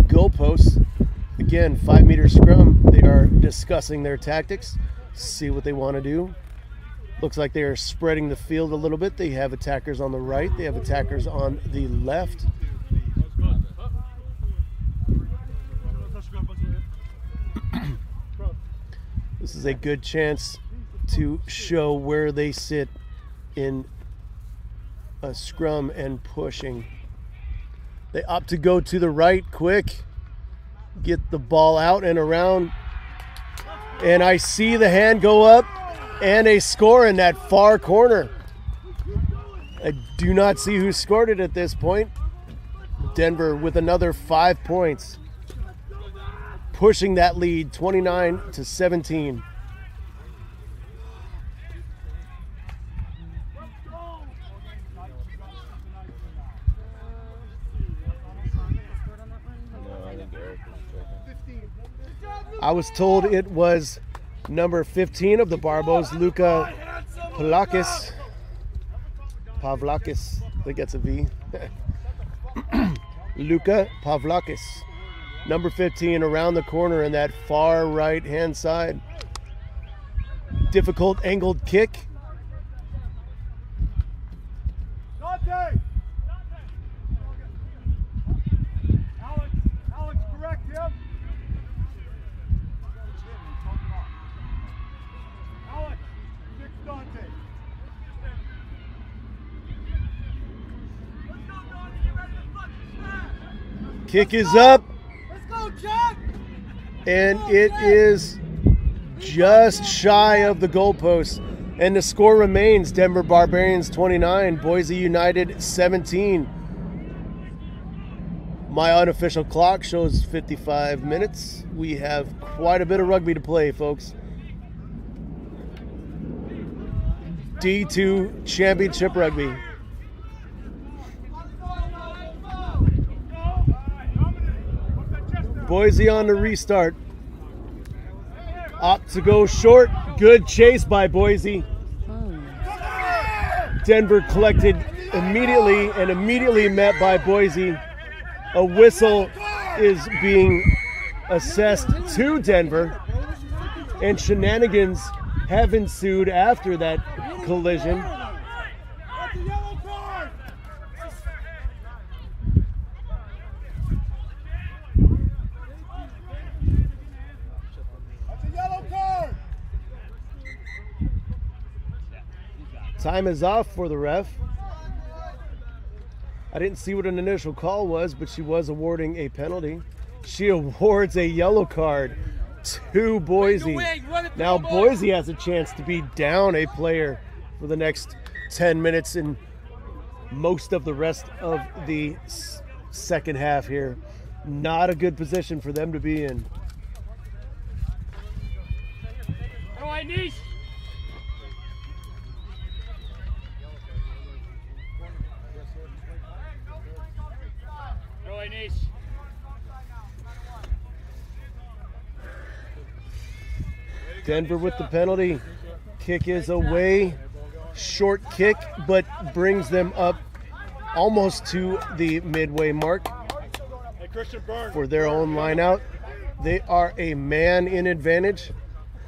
goalposts. Again, 5-meter scrum. They are discussing their tactics, see what they want to do. Looks like they are spreading the field a little bit. They have attackers on the right. They have attackers on the left. This is a good chance to show where they sit in a scrum and pushing. They opt to go to the right quick, get the ball out and around, and I see the hand go up and a score in that far corner. I do not see who scored it at this point. Denver with another 5 points, pushing that lead 29-17. I was told it was number 15 of the Barbos, Luka Pavlakis. Pavlakis, I think that's a V. Luka Pavlakis, number 15, around the corner in that far right-hand side. Difficult angled kick. Dante! Alex, correct him. Alex, fix Dante. Kick is up, Let's go, Jack! and it is just shy of the goalpost. And the score remains Denver Barbarians 29, Boise United 17. My unofficial clock shows 55 minutes. We have quite a bit of rugby to play, folks. D2 Championship Rugby. Boise on the restart. Opt to go short. Good chase by Boise. Denver collected immediately and immediately met by Boise. A whistle is being assessed to Denver, and shenanigans have ensued after that collision. That's a yellow card! That's a yellow card! Time is off for the ref. I didn't see what an initial call was, but she was awarding a penalty. She awards a yellow card to Boise. Now Boise has a chance to be down a player for the next 10 minutes and most of the rest of the second half here. Not a good position for them to be in. Go, Niche. Go, Niche. Denver with the penalty. Kick is away. Short kick, but brings them up almost to the midway mark Hey, Christian Byrne. for their own line out. They are a man in advantage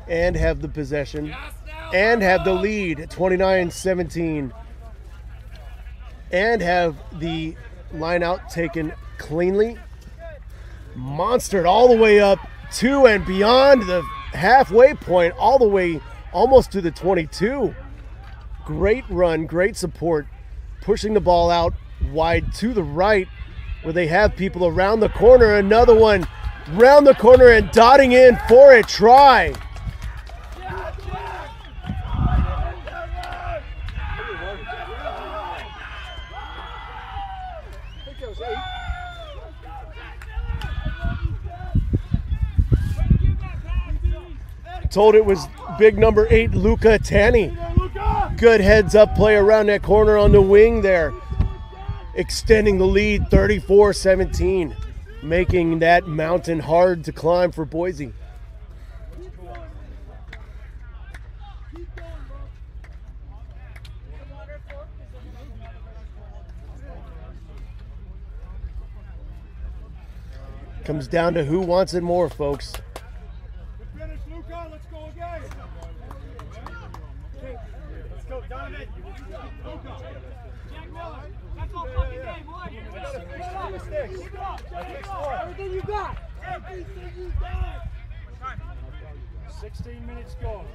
and have the possession and have the lead 29-17 and have the line out taken cleanly. Monstered all the way up to and beyond the halfway point, all the way almost to the 22. Great run, great support, pushing the ball out wide to the right where they have people around the corner. Another one round the corner and dotting in for a try. Told it was big number 8, Luca Tani. Good heads up play around that corner on the wing there. Extending the lead 34-17. Making that mountain hard to climb for Boise. Comes down to who wants it more, folks. Finish, Luca. Let's go again. Let's go, Donovan. Luca. Jack Miller. That's all fucking game. What? Keep it up. Everything you got. Everything you got. 16 minutes gone.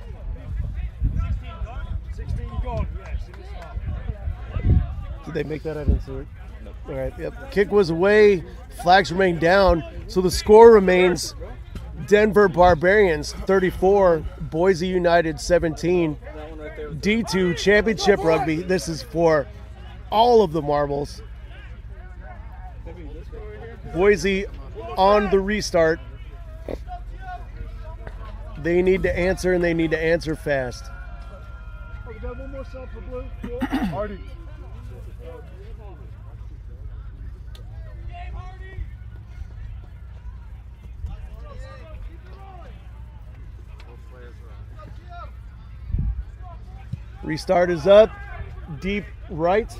16 gone, yes. In this half. Did they make that? I didn't see it. No. All right, yep. Kick was away. Flags remain down. So the score remains Denver Barbarians 34, Boise United 17. D2 Championship Rugby. This is for all of the marbles. Boise on the restart. They need to answer, and they need to answer fast. Oh, we got one more sub for blue. Hardy. Restart is up. Deep right.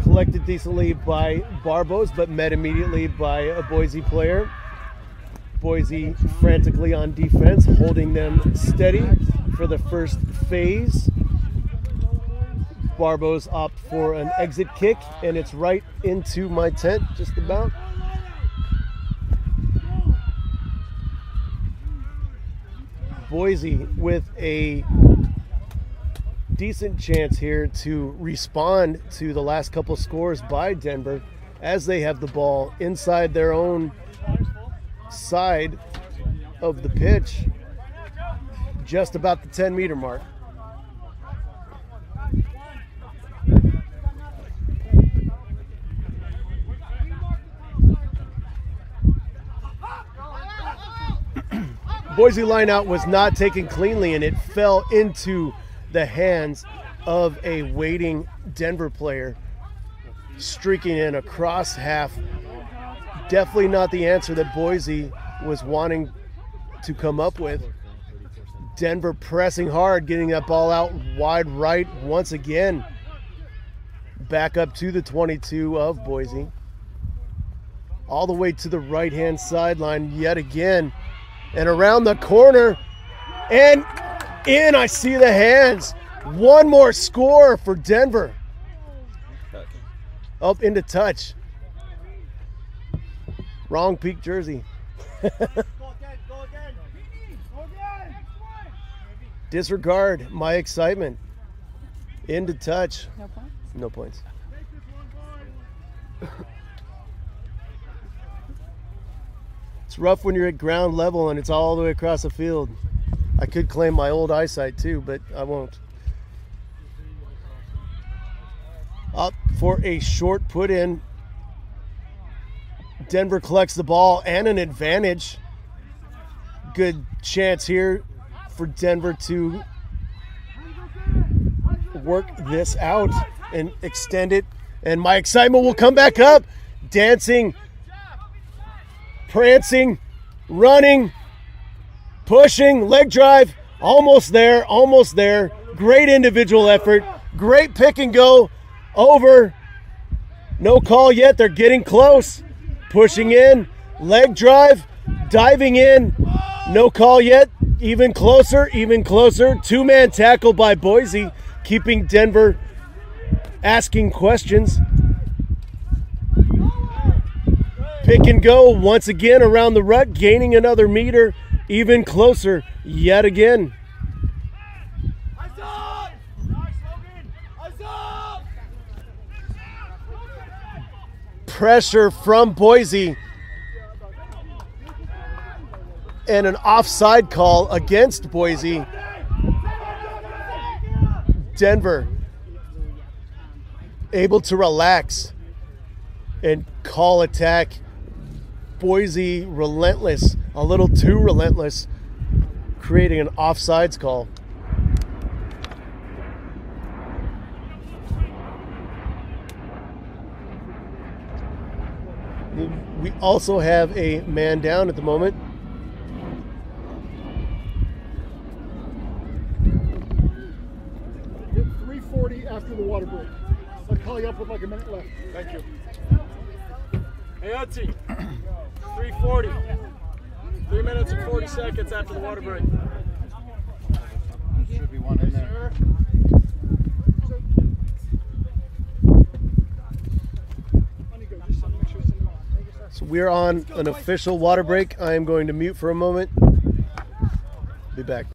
Collected decently by Barbos, but met immediately by a Boise player. Boise frantically on defense, holding them steady for the first phase. Barbos opt for an exit kick, and it's right into my tent, just about. Boise with a decent chance here to respond to the last couple scores by Denver as they have the ball inside their own side of the pitch, just about the 10-meter mark. Boise lineout was not taken cleanly, and it fell into the hands of a waiting Denver player, streaking in across half. Definitely not the answer that Boise was wanting to come up with. Denver pressing hard, getting that ball out wide right once again. Back up to the 22 of Boise. All the way to the right-hand sideline yet again. And around the corner, and in, I see the hands. One more score for Denver. Up into touch. Wrong peak jersey. Disregard my excitement. Into touch. No points? No points. It's rough when you're at ground level and it's all the way across the field. I could claim my old eyesight too, but I won't. Up for a short put in. Denver collects the ball and an advantage. Good chance here for Denver to work this out and extend it. And my excitement will come back up. Dancing, prancing, running, pushing, leg drive. Almost there, almost there. Great individual effort. Great pick and go. Over. No call yet. They're getting close. Pushing in. Leg drive. Diving in. No call yet. Even closer, even closer. Two-man tackle by Boise, keeping Denver asking questions. Pick and go once again around the rut, gaining another meter. Even closer yet again. Pressure from Boise. And an offside call against Boise. Denver able to relax and call attack. Boise relentless, a little too relentless, creating an offsides call. We also have a man down at the moment. Hit 340 after the water break. I'll call you up with like a minute left. Thank you. Hey, Utsi. 340. 3 minutes and 40 seconds after the water break. Should be one in there. So we're on an official water break. I am going to mute for a moment. Be back.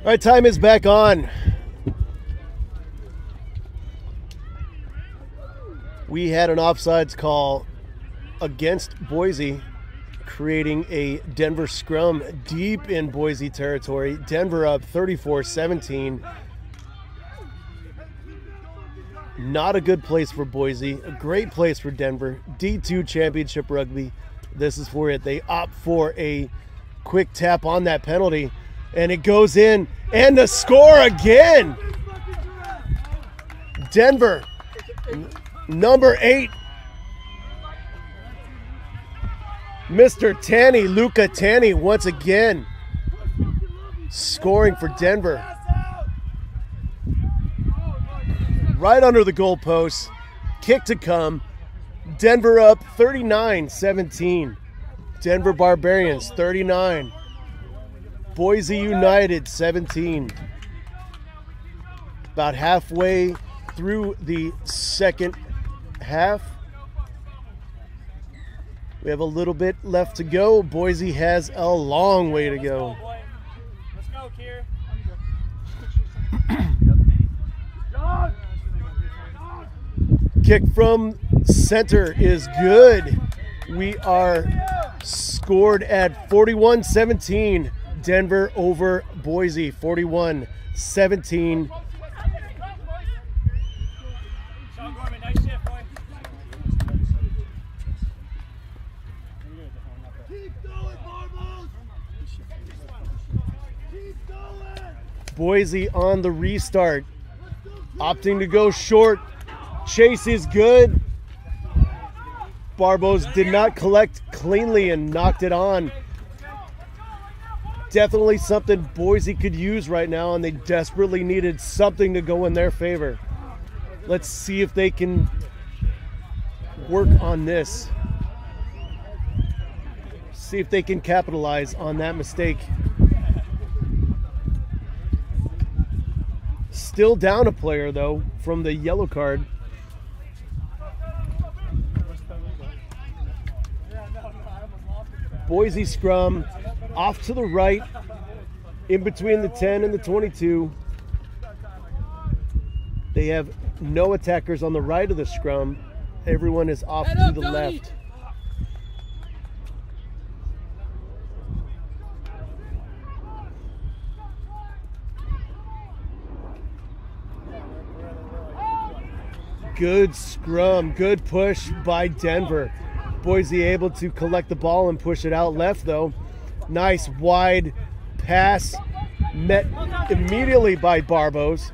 All right, time is back on. We had an offsides call against Boise, creating a Denver scrum deep in Boise territory. Denver up 34-17. Not a good place for Boise, a great place for Denver. D2 championship rugby. This is for it. They opt for a quick tap on that penalty, and it goes in, and the score again. Denver, number 8. Mr. Tanny, Luca Tanny, once again scoring for Denver. Right under the goalpost, kick to come. Denver up 39-17. Denver Barbarians 39. Boise United 17. About halfway through the second half. We have a little bit left to go. Boise has a long way to go. Let's go, Kier. Kick from center is good. We are scored at 41-17. Denver over Boise, 41-17. Sean Gorman, nice shift, boy. Keep going, Barbos! Keep going! Boise on the restart, opting to go short. Chase is good. Barbos did not collect cleanly and knocked it on. Definitely something Boise could use right now, and they desperately needed something to go in their favor. Let's see if they can work on this. See if they can capitalize on that mistake. Still down a player, though, from the yellow card. Boise scrum off to the right, in between the 10 and the 22. They have no attackers on the right of the scrum. Everyone is off to the left. Good scrum, good push by Denver. Boise able to collect the ball and push it out left, though. Nice wide pass, met immediately by Barbos.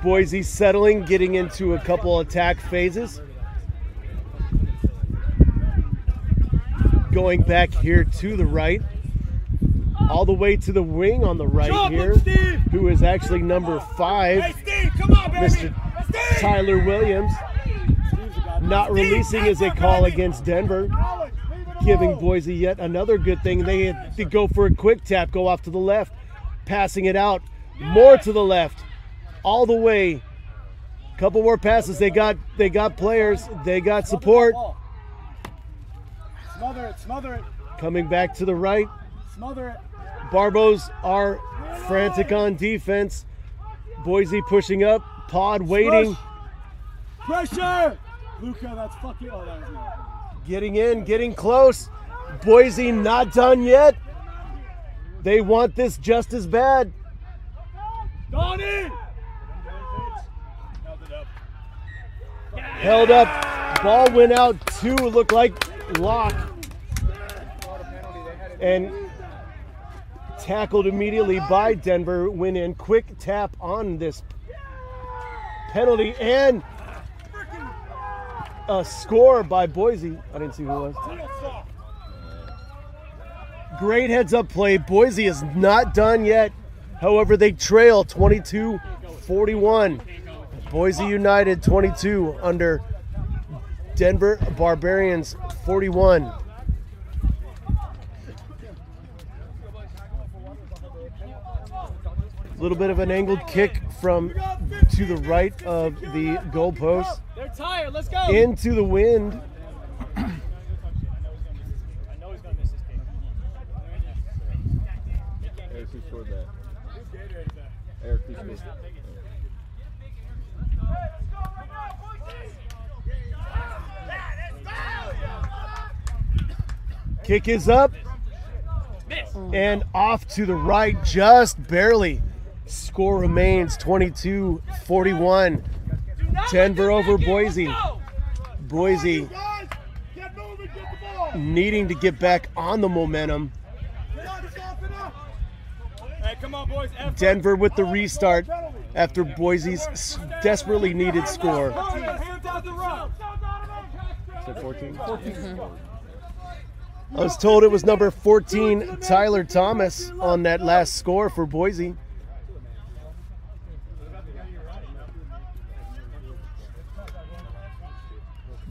Boise settling, getting into a couple attack phases. Going back here to the right. All the way to the wing on the right here, who is actually number 5, Mr. Tyler Williams. Not releasing is a call against Denver, giving Boise yet another good thing. They had to go for a quick tap, go off to the left, passing it out, more to the left, all the way. Couple more passes. They got players. They got support. Smother it. Coming back to the right. Smother it. Barbos are frantic on defense. Boise pushing up. Pod waiting. Pressure! Luca, that's fucking. Oh, that was good. Getting in, getting close. Boise not done yet. They want this just as bad. Donnie! Held up. Ball went out to look like lock. And tackled immediately by Denver. Went in. Quick tap on this penalty. And a score by Boise. I didn't see who it was. Great heads-up play. Boise is not done yet. However, they trail 22-41. Boise United 22 under Denver Barbarians 41. A little bit of an angled kick from to the right of the goalpost. They're tired. Let's go. Into the wind. I know he's gonna miss this game. scored that? Eric, who scored? Kick is up and off to the right, just barely. Score remains 22-41. Denver over Boise. Boise needing to get back on the momentum. Hey, come on, boys. Denver with the restart after Boise's desperately needed score. Hands out the rough. Is it 14? I was told it was number 14, Tyler Thomas, on that last score for Boise.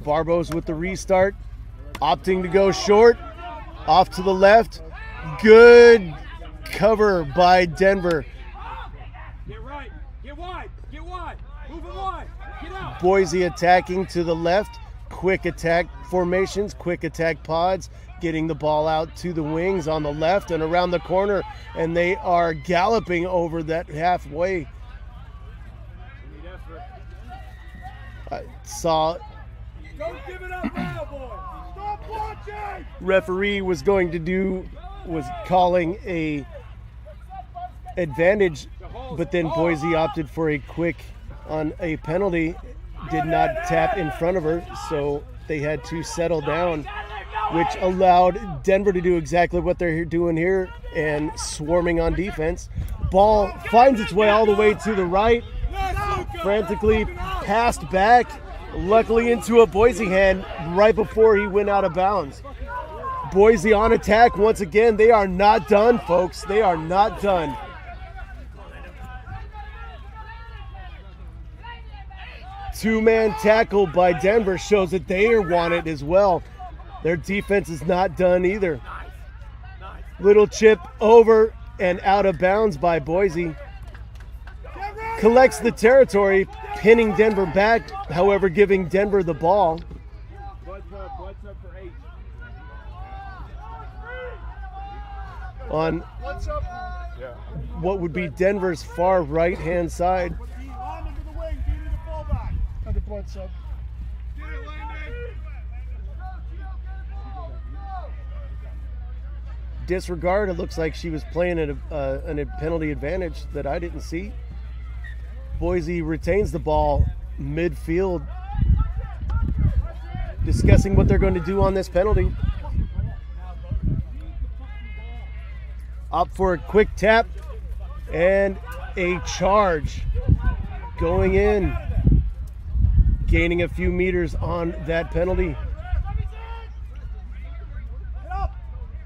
Barbos with the restart, opting to go short, off to the left. Good cover by Denver. Get right. Get wide. Get wide. Move it wide. Get out. Boise attacking to the left. Quick attack formations, quick attack pods, getting the ball out to the wings on the left and around the corner, and they are galloping over that halfway. I saw Don't give it up now, boys. Stop watching. referee was calling a advantage, but then Boise opted for a quick on a penalty, did not tap in front of her, so they had to settle down, which allowed Denver to do exactly what they're doing here and swarming on defense. Ball finds its way all the way to the right, frantically passed back, luckily into a Boise hand right before he went out of bounds. Boise on attack once again. They are not done, folks. They are not done. Two-man tackle by Denver shows that they are wanted as well. Their defense is not done either. Little chip over and out of bounds by Boise. Collects the territory, pinning Denver back, however, giving Denver the ball. On what would be Denver's far right-hand side. Disregard, it looks like she was playing at a penalty advantage that I didn't see. Boise retains the ball midfield, discussing what they're going to do on this penalty. Up for a quick tap and a charge going in, gaining a few meters on that penalty.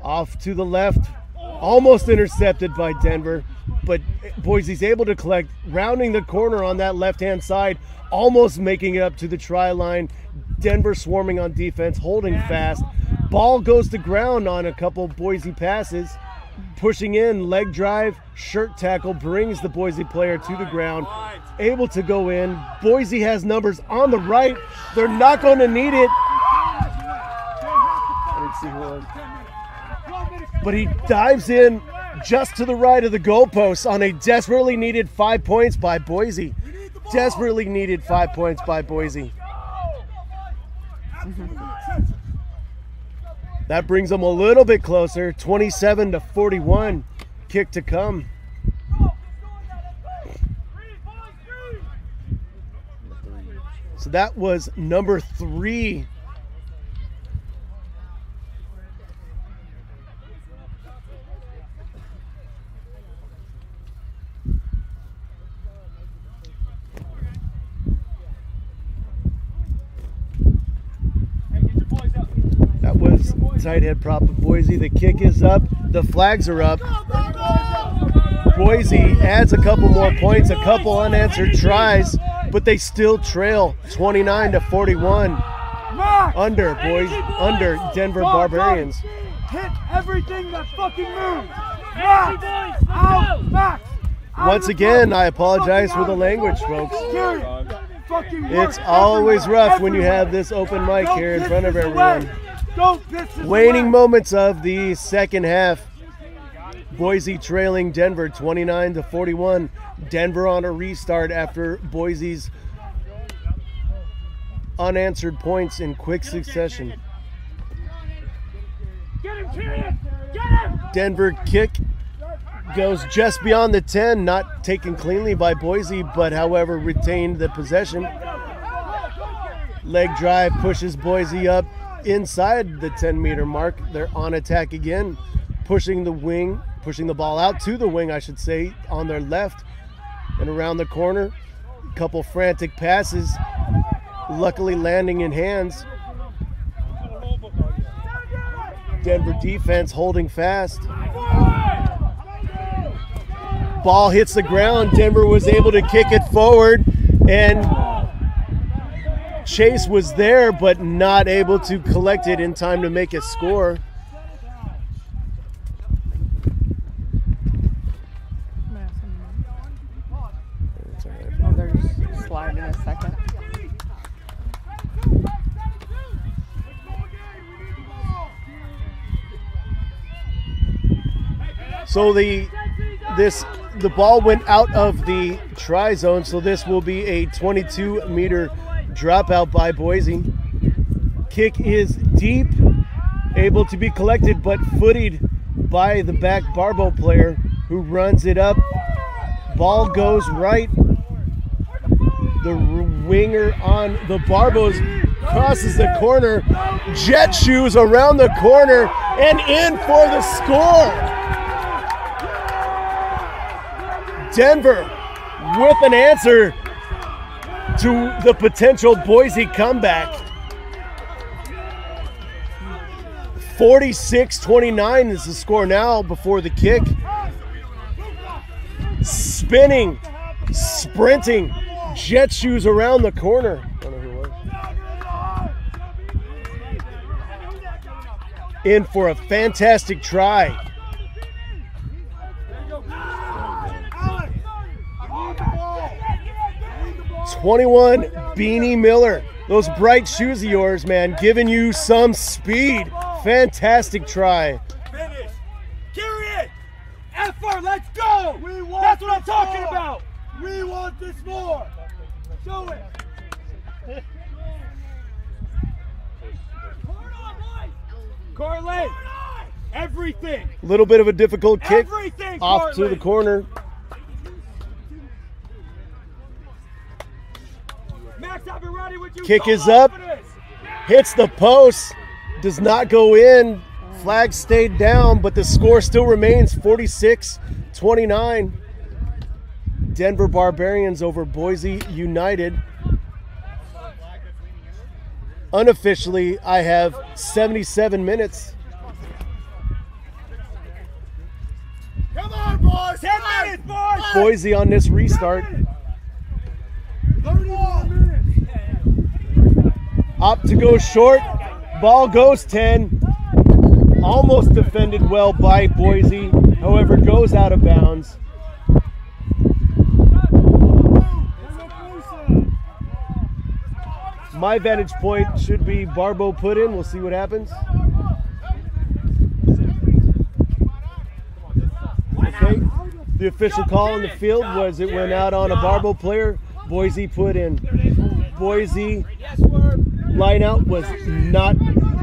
Off to the left, almost intercepted by Denver, but Boise's able to collect, rounding the corner on that left-hand side, almost making it up to the try line. Denver swarming on defense, holding fast. Ball goes to ground on a couple Boise passes. Pushing in, leg drive, shirt tackle, brings the Boise player to the ground. Able to go in. Boise has numbers on the right. They're not going to need it. I didn't see who it was. But he dives in just to the right of the goalpost on a desperately needed 5 points by Boise. Desperately needed 5 points by Boise. That brings them a little bit closer, 27-41. Kick to come. So that was number 3. That was tight head prop of Boise. The kick is up. The flags are up. Boise adds a couple more points, a couple unanswered tries, but they still trail 29-41 under Denver Barbarians. Hit everything that fucking moves. Max. Out. Max. Once again, I apologize for the language, folks. It's always rough when you have this open mic here in front of everyone. Waning moments of the second half. Boise trailing Denver 29-41. Denver on a restart after Boise's unanswered points in quick succession. Get him, Tyrion! Get him! Denver kick goes just beyond the 10, not taken cleanly by Boise, but however retained the possession. Leg drive pushes Boise up inside the 10-meter mark. They're on attack again, pushing the ball out to the wing, I should say, on their left and around the corner. A couple frantic passes, luckily landing in hands. Denver defense holding fast. Ball hits the ground. Denver was able to kick it forward, and Chase was there but not able to collect it in time to make a score. Oh, there's slide in a second. So the ball went out of the try zone, so this will be a 22-meter dropout by Boise. Kick is deep, able to be collected, but footed by the back Barbo player who runs it up. Ball goes right. The winger on the Barbos crosses the corner. Jet shoes around the corner and in for the score. Denver with an answer to the potential Boise comeback. 46-29 is the score now before the kick. Spinning, sprinting, jet shoes around the corner. I don't know who it was. In for a fantastic try. 21, Beanie Miller. Those bright shoes of yours, man, giving you some speed. Fantastic try. Finish! Carry it! Effort, let's go! That's what I'm talking about! We want this more! Show it! Corley! Everything! A little bit of a difficult kick Everything, off to the corner. Max, I've been ready with you. Kick so is long up. for this. Hits the post, does not go in. Flag stayed down, but the score still remains 46-29. Denver Barbarians over Boise United. Unofficially, I have 77 minutes. Come on, boys! 10 minutes, boys! Boise on this restart. 31 minutes. Up to go short. Ball goes 10. Almost defended well by Boise. However, goes out of bounds. My vantage point should be Barbo put in. We'll see what happens. Okay. The official call in the field was it went out on a Barbo player. Boise put in. Boise line out was not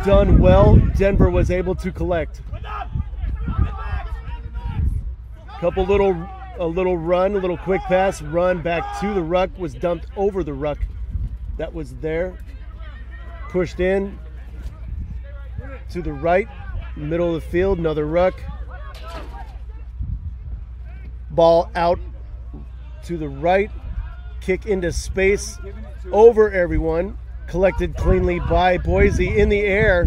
done well. Denver was able to collect. A little quick pass, run back to the ruck, was dumped over the ruck that was there. Pushed in to the right, middle of the field, another ruck. Ball out to the right, kick into space, over everyone, collected cleanly by Boise in the air,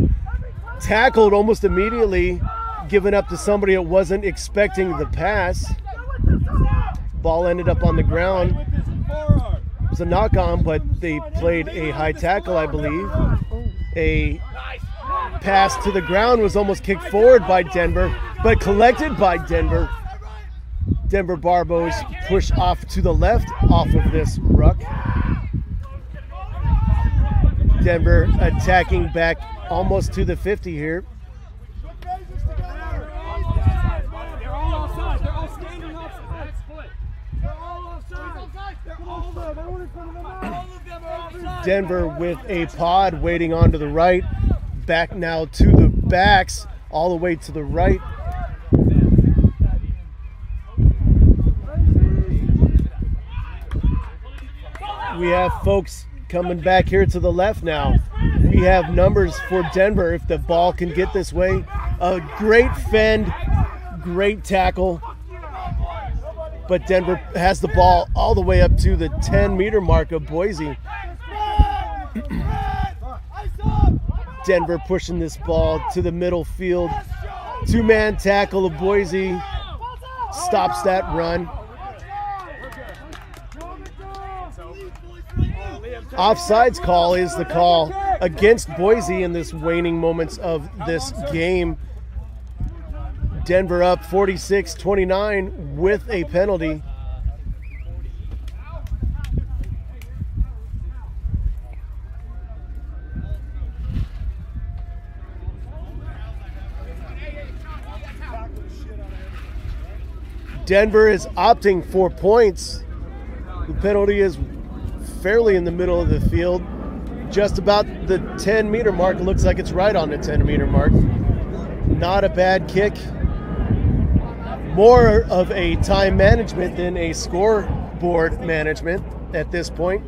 tackled almost immediately, given up to somebody that wasn't expecting the pass. Ball ended up on the ground. It was a knock on, but they played a high tackle, I believe. A pass to the ground was almost kicked forward by Denver, but collected by Denver. Denver Barbos push off to the left off of this ruck. Denver attacking back almost to the 50 here. Denver with a pod waiting onto the right. Back now to the backs, all the way to the right. We have folks coming back here to the left now. We have numbers for Denver if the ball can get this way. A great fend, great tackle. But Denver has the ball all the way up to the 10-meter mark of Boise. Denver pushing this ball to the middle field. Two-man tackle of Boise stops that run. Offsides call is the call against Boise in this waning moments of this game. Denver up 46-29 with a penalty. Denver is opting for points. The penalty is fairly in the middle of the field, just about the 10-meter mark. It looks like it's right on the 10-meter mark. Not a bad kick. More of a time management than a scoreboard management at this point.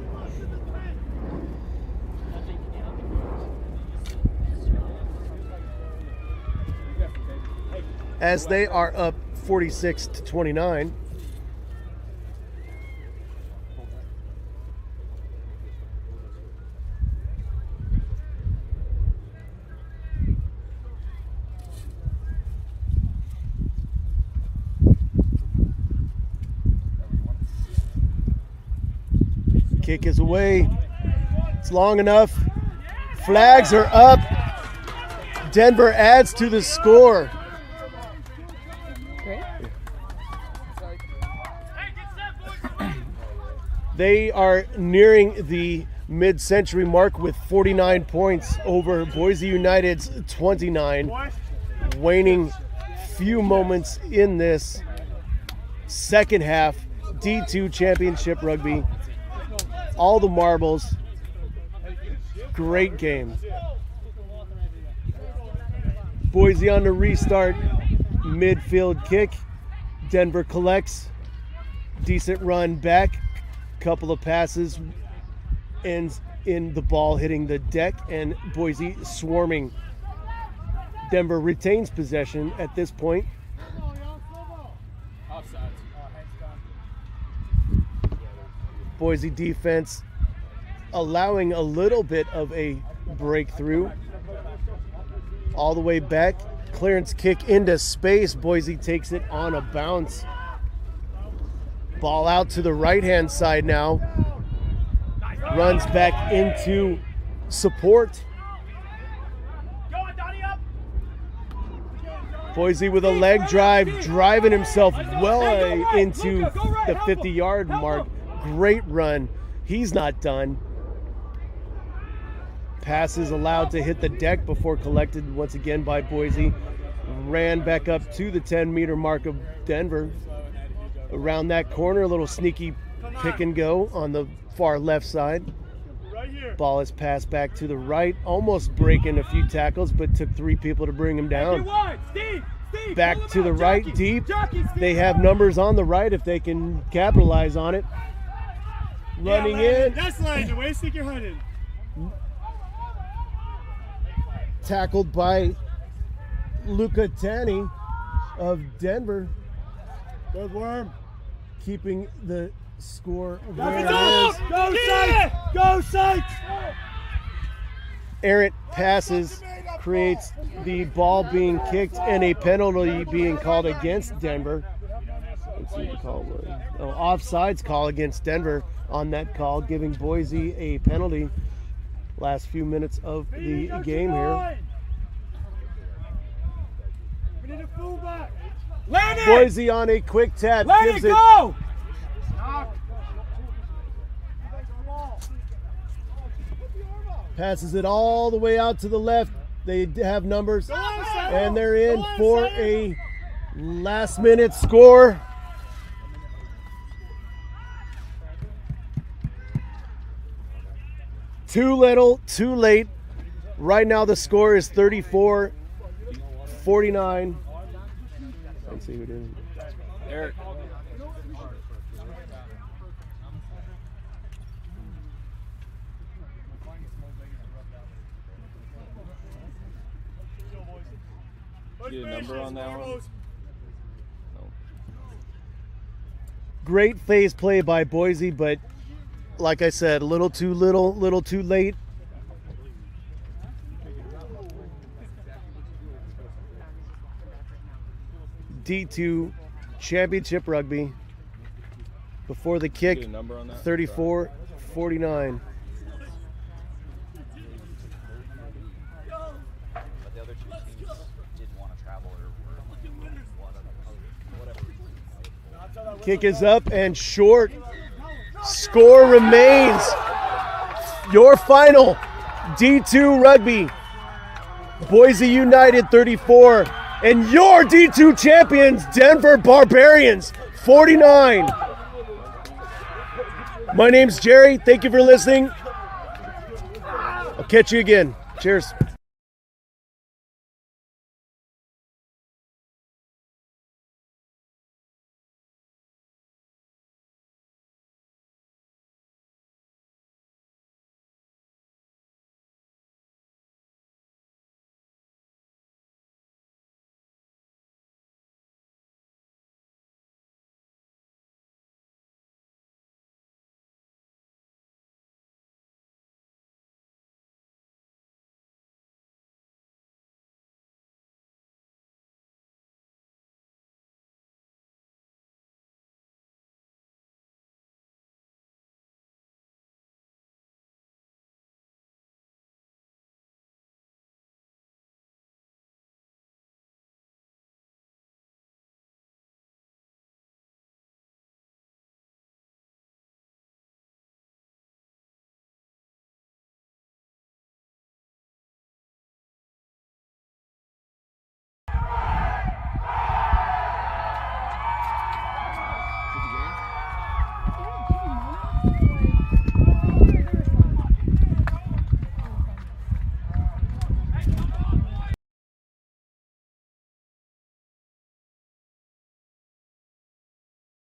As they are up 46-29. Kick is away. It's long enough. Flags are up. Denver adds to the score. Great. They are nearing the mid-century mark with 49 points over Boise United's 29. Waning few moments in this second half D2 championship rugby. All the marbles. Great game. Boise on the restart. Midfield kick. Denver collects. Decent run back. Couple of passes. Ends in the ball hitting the deck and Boise swarming. Denver retains possession at this point. Boise defense allowing a little bit of a breakthrough. All the way back. Clearance kick into space. Boise takes it on a bounce. Ball out to the right-hand side now. Runs back into support. Boise with a leg drive, driving himself well into the 50-yard mark. Great run. He's not done. Passes allowed to hit the deck before collected once again by Boise. Ran back up to the 10-meter mark of Denver. Around that corner, a little sneaky pick and go on the far left side. Ball is passed back to the right, almost breaking a few tackles, but took three people to bring him down. Back to the right, deep. They have numbers on the right if they can capitalize on it. Running in. That's like the way to stick your head in. Tackled by Luca Tani of Denver. Good worm. Keeping the score where Go, it is. Go, Sykes! Go, Sykes! Errant passes creates the ball being kicked and a penalty being called against Denver. Let's see what the call was. Oh, offsides call against Denver on that call, giving Boise a penalty. Last few minutes of the game here. We need a fullback. Land it! Boise on a quick tap. Let gives it go! Passes it all the way out to the left. They have numbers. And they're in for a last-minute score. Too little, too late. Right now the score is 34-49. Let's see who it is. Eric. Get a number on that one? No. Great phase play by Boise, but like I said, a little too little, little too late. D2 Championship Rugby before the kick, Get a number on that? 34-49. But the other two teams didn't want to travel or whatever. Kick is up and short. Score remains. Your final, D2 Rugby, Boise United 34, and your D2 champions, Denver Barbarians 49. My name's Jerry. Thank you for listening. I'll catch you again. Cheers.